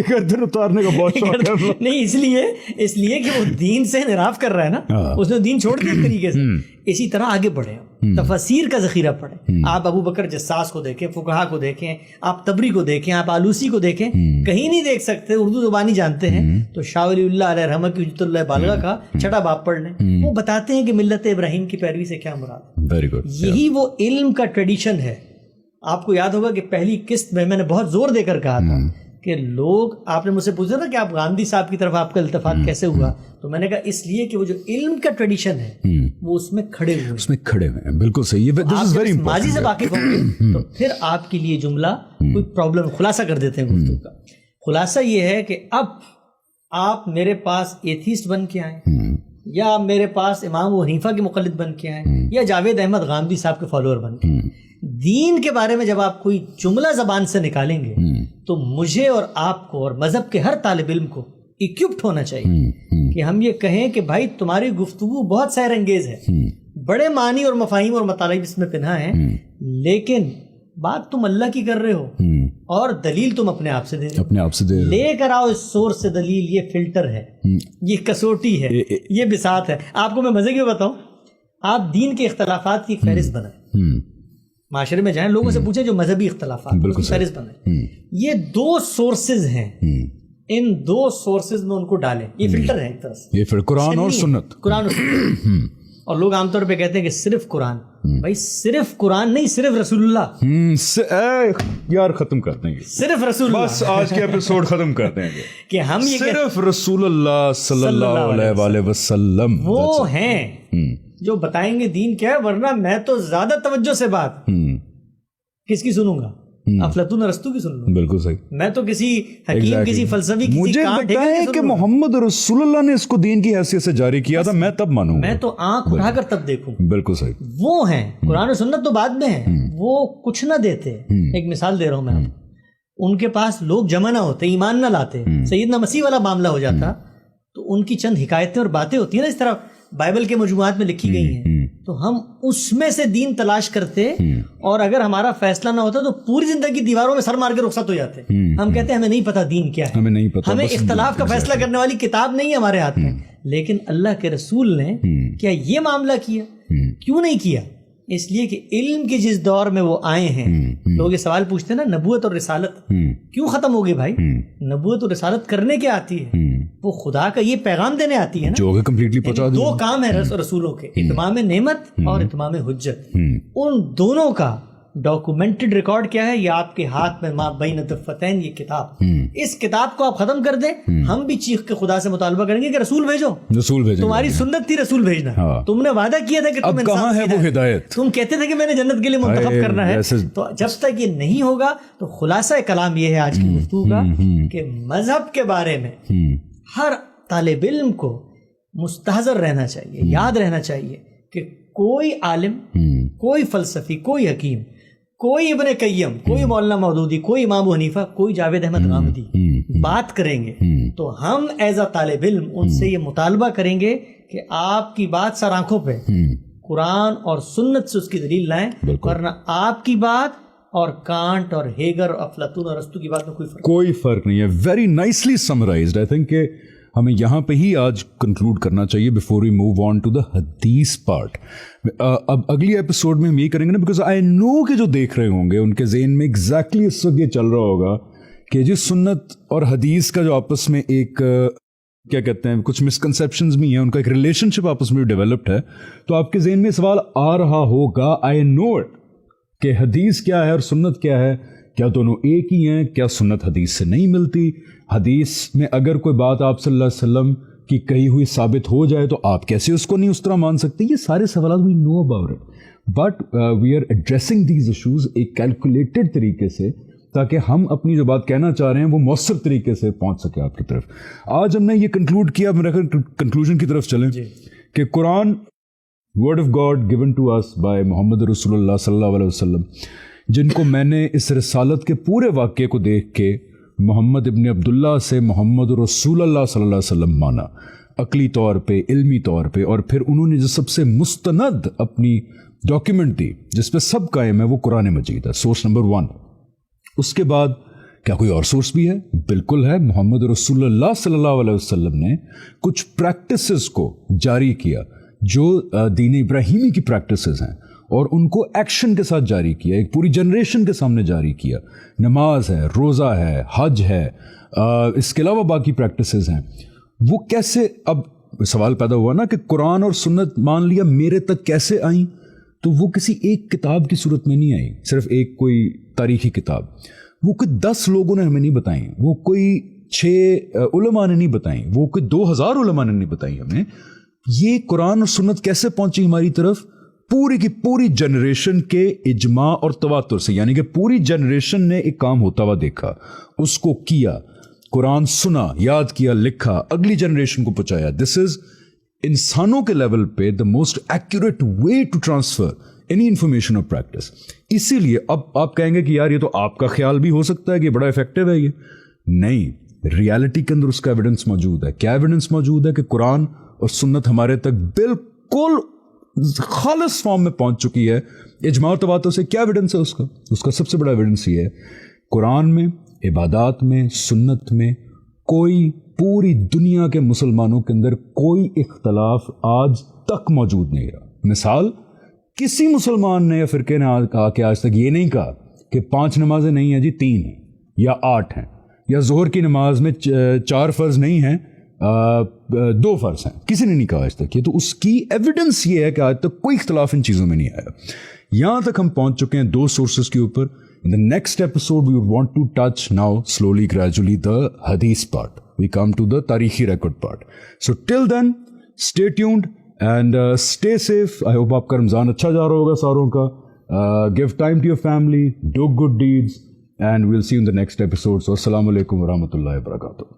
S2: گردن اتارنے کا بہت شوق ہے.
S1: نہیں, اس لیے کہ وہ دین سے انحراف کر رہا ہے نا, اس نے دین چھوڑ دیا ایک طریقے سے. اسی طرح آگے بڑھیں, تفاسیر کا ذخیرہ پڑھیں. آپ ابو بکر جساس کو دیکھیں, فقہا کو دیکھیں, آپ تبری کو دیکھیں, آپ آلوسی کو دیکھیں, کہیں نہیں دیکھ سکتے, اردو زبانی جانتے ہیں تو شاہ ولی اللہ علیہ رحمہ کی حجت اللہ بالغہ کا چھٹا باب پڑھ لیں. وہ بتاتے ہیں کہ ملت ابراہیم کی پیروی سے کیا مراد.
S2: Very good.
S1: یہی وہ علم کا ٹریڈیشن ہے. آپ کو یاد ہوگا کہ پہلی قسط میں نے بہت زور دے کر کہا تھا کہ لوگ, آپ نے مجھ سے پوچھا تھا کہ آپ گاندھی صاحب کی طرف آپ کا التفات کیسے ہوا, تو میں نے کہا اس لیے کہ وہ جو علم کا ٹریڈیشن ہے وہ اس میں کھڑے ہوئے ہیں. بالکل صحیح. ماضی سے واقف ہوں گے تو پھر آپ کے لیے جملہ کوئی پرابلم, خلاصہ کر دیتے ہیں گفتگو کا. خلاصہ یہ ہے کہ اب آپ میرے پاس ایتھیسٹ بن کے آئیں, یا میرے پاس امام ابو حنیفہ کے مقلد بن کے آئیں, یا جاوید احمد غامدی صاحب کے فالوور بن کے, دین کے بارے میں جب آپ کوئی جملہ زبان سے نکالیں گے تو مجھے اور آپ کو اور مذہب کے ہر طالب علم کو اکوپڈ ہونا چاہیے کہ ہم یہ کہیں کہ بھائی تمہاری گفتگو بہت سیر انگیز ہے, بڑے معنی اور مفاہیم اور مطالب اس میں پنہا ہیں, لیکن بات تم اللہ کی کر رہے ہو اور دلیل تم اپنے آپ سے دے رہے ہو. لے کر آؤ اس سورس سے دلیل. یہ فلٹر ہے, یہ کسوٹی ہے, یہ بساط ہے. آپ کو میں مزے کی بتاؤں, آپ دین کے اختلافات کی ایک فہرست بنائیں, معاشرے میں جائیں, لوگوں سے پوچھیں جو مذہبی اختلافات فہرست بنائیں, یہ 2 سورسز ہیں, ان 2 سورسز میں ان کو ڈالیں, یہ فلٹر ہے ایک طرح سے,
S2: یہ پھر قرآن اور سنت,
S1: قرآن اور سنت. اور لوگ عام طور پہ کہتے ہیں کہ صرف قرآن, بھائی صرف قرآن نہیں, صرف رسول اللہ.
S2: یار ختم کرتے ہیں,
S1: صرف رسول اللہ,
S2: بس آج کے ایپیسوڈ ختم کرتے ہیں
S1: کہ ہم یہ
S2: صرف رسول اللہ صلی اللہ علیہ وآلہ وسلم
S1: وہ ہیں جو بتائیں گے دین کیا ہے. ورنہ میں تو زیادہ توجہ سے بات کس کی سنوں گا, افلاطون ارسطو کی سن لوں.
S2: بالکل صحیح.
S1: میں تو کسی حکیم, کسی فلسفی, کسی
S2: مجھے لگتا ہے کہ محمد رسول اللہ نے اس کو دین کی حیثیت سے جاری کیا تھا, میں تب مانوں,
S1: میں تو آنکھ اٹھا کر تب دیکھوں.
S2: بالکل صحیح.
S1: وہ ہیں, قرآن و سنت تو بعد میں ہیں, وہ کچھ نہ دیتے. ایک مثال دے رہا ہوں میں, ان کے پاس لوگ جمع نہ ہوتے, ایمان نہ لاتے, سیدنا مسیح والا معاملہ ہو جاتا, تو ان کی چند حکایتیں اور باتیں ہوتی ہیں نا اس طرح بائبل کے مجموعات میں لکھی گئی ہیں, تو ہم اس میں سے دین تلاش کرتے, اور اگر ہمارا فیصلہ نہ ہوتا تو پوری زندگی دیواروں میں سر مار کے رخصت ہو جاتے. ہم کہتے ہیں ہمیں نہیں پتا دین کیا ہے,
S2: ہمیں نہیں پتا,
S1: ہمیں اختلاف کا فیصلہ کرنے والی کتاب نہیں ہے ہمارے ہاتھ میں. لیکن اللہ کے رسول نے کیا یہ معاملہ کیا؟ کیوں نہیں کیا؟ اس لیے کہ علم کے جس دور میں وہ آئے ہیں, لوگ یہ سوال پوچھتے ہیں نا, نبوت اور رسالت کیوں ختم ہوگی بھائی؟ نبوت اور رسالت کرنے کیا آتی ہے؟ وہ خدا کا یہ پیغام دینے آتی ہے نا,
S2: جو کمپلیٹلی پہنچا.
S1: 2 کام ہیں رسولوں کے, اتمام نعمت اور اتمام حجت. ان دونوں کا ڈاکومنٹڈ ریکارڈ کیا ہے؟ یہ آپ کے ہاتھ میں ما بین الدفتین, یہ کتاب. اس کتاب کو آپ ختم کر دیں, ہم بھی چیخ کے خدا سے مطالبہ کریں گے کہ رسول بھیجو,
S2: رسول بھیجو.
S1: تمہاری سنت تھی رسول بھیجنا, تم نے وعدہ کیا تھا کہ تم
S2: کہاں ہے وہ ہدایت,
S1: تم کہتے تھے کہ میں نے جنت کے لیے منتخب کرنا ہے. تو جب تک یہ نہیں ہوگا تو خلاصہ کلام یہ ہے آج کی گفتگو کا کہ مذہب کے بارے میں ہر طالب علم کو مستحضر رہنا چاہیے, یاد رہنا چاہیے کہ کوئی عالم, کوئی فلسفی, کوئی حکیم, کوئی ابن قیم, کوئی مولانا مودودی, کوئی امام ابو حنیفہ, کوئی جاوید احمد غامدی بات کریں گے تو ہم ایز اے طالب علم ان سے یہ مطالبہ کریں گے کہ آپ کی بات سر آنکھوں پہ قرآن اور سنت سے اس کی دلیل لائیں, ورنہ آپ کی بات اور کانٹ اور ہیگر اور افلاطون اور ارسطو کی بات میں کوئی فرق
S2: نہیں ہے. Very nicely summarised. I think کہ ہمیں یہاں پہ ہی آج کنکلوڈ کرنا چاہیے before we move on to the حدیث پارٹ. اب اگلی ایپیسوڈ میں ہم یہ کریں گے نا, بیکاز آئی نو کہ جو دیکھ رہے ہوں گے ان کے ذہن میں ایگزیکٹلی اس وقت یہ چل رہا ہوگا کہ جی سنت اور حدیث کا جو آپس میں ایک کیا کہتے ہیں, کچھ مسکنسیپشنز بھی ہیں, ان کا ایک ریلیشن شپ آپس میں ڈیولپڈ ہے. تو آپ کے ذہن میں سوال آ رہا ہوگا, آئی نو اٹ, کہ حدیث کیا ہے اور سنت کیا ہے, کیا دونوں ایک ہی ہیں, کیا سنت حدیث سے نہیں ملتی, حدیث میں اگر کوئی بات آپ صلی اللہ علیہ وسلم کی کہی ہوئی ثابت ہو جائے تو آپ کیسے اس کو نہیں اس طرح مان سکتے. یہ سارے سوالات we know about it, but we are addressing these issues ایک کیلکولیٹڈ طریقے سے, تاکہ ہم اپنی جو بات کہنا چاہ رہے ہیں وہ مؤثر طریقے سے پہنچ سکے آپ کی طرف. آج ہم نے یہ کنکلوڈ کیا, میرا کنکلوژن کی طرف چلیں کہ Quran word of God given to us by Muhammad رسول اللہ صلی اللہ علیہ وسلم, جن کو میں نے اس رسالت کے پورے واقعے کو دیکھ کے محمد ابن عبداللہ سے محمد رسول اللہ صلی اللہ علیہ وسلم مانا, عقلی طور پہ, علمی طور پہ, اور پھر انہوں نے جو سب سے مستند اپنی ڈاکیومنٹ دی جس پہ سب قائم ہے وہ قرآن مجید ہے, سورس نمبر 1. اس کے بعد کیا کوئی اور سورس بھی ہے؟ بالکل ہے. محمد رسول اللہ صلی اللہ علیہ وسلم نے کچھ پریکٹسز کو جاری کیا جو دین ابراہیمی کی پریکٹسز ہیں, اور ان کو ایکشن کے ساتھ جاری کیا, ایک پوری جنریشن کے سامنے جاری کیا. نماز ہے, روزہ ہے, حج ہے, اس کے علاوہ باقی پریکٹسز ہیں. وہ کیسے, اب سوال پیدا ہوا نا کہ قرآن اور سنت مان لیا, میرے تک کیسے آئیں؟ تو وہ کسی ایک کتاب کی صورت میں نہیں آئی, صرف ایک کوئی تاریخی کتاب, وہ کوئی 10 لوگوں نے ہمیں نہیں بتائیں, وہ کوئی 6 علماء نے نہیں بتائیں, وہ کوئی 2000 علماء نے نہیں بتائیں ہمیں. یہ قرآن اور سنت کیسے پہنچی ہماری طرف؟ پوری کی پوری جنریشن کے اجماع اور تواتر سے, یعنی کہ پوری جنریشن نے ایک کام ہوتا ہوا دیکھا, اس کو کیا, قرآن سنا, یاد کیا, لکھا, اگلی جنریشن کو پہنچایا. دس از انسانوں کے لیول پہ the most accurate way to transfer any information اور پریکٹس. اسی لیے اب آپ کہیں گے کہ یار یہ تو آپ کا خیال بھی ہو سکتا ہے کہ بڑا افیکٹو ہے, یہ نہیں, ریالٹی کے اندر اس کا ایویڈنس موجود ہے. کیا ایویڈنس موجود ہے؟ کہ قرآن اور سنت ہمارے تک بالکل خالص فارم میں پہنچ چکی ہے. اجماع و تواتر سے کیا ایویڈنس ہے اس کا سب سے بڑا ایویڈنس یہ ہے, قرآن میں, عبادات میں, سنت میں کوئی پوری دنیا کے مسلمانوں کے اندر کوئی اختلاف آج تک موجود نہیں رہا. مثال کسی مسلمان نے یا فرقے نے کہا کہ آج تک یہ نہیں کہا کہ 5 نمازیں نہیں ہیں جی 3 ہیں یا 8 ہیں, یا ظہر کی نماز میں 4 فرض نہیں ہیں 2 فرض ہیں, کسی نے نہیں کہا آج تک یہ. تو اس کی ایویڈنس یہ ہے کہ آج تک کوئی اختلاف ان چیزوں میں نہیں آیا. یہاں تک ہم پہنچ چکے ہیں 2 سورسز کے اوپر. In the next episode, we would want to touch now, slowly, gradually, the hadith part. We come to the tarihi record part. So till then, stay tuned and stay safe. I hope آپ کا رمضان اچھا جا رہا ہوگا ساروں کا. Give time to your family, do good deeds, and we'll see you in the next episode. So, assalamu alaikum wa rahmatullahi wa barakatuh.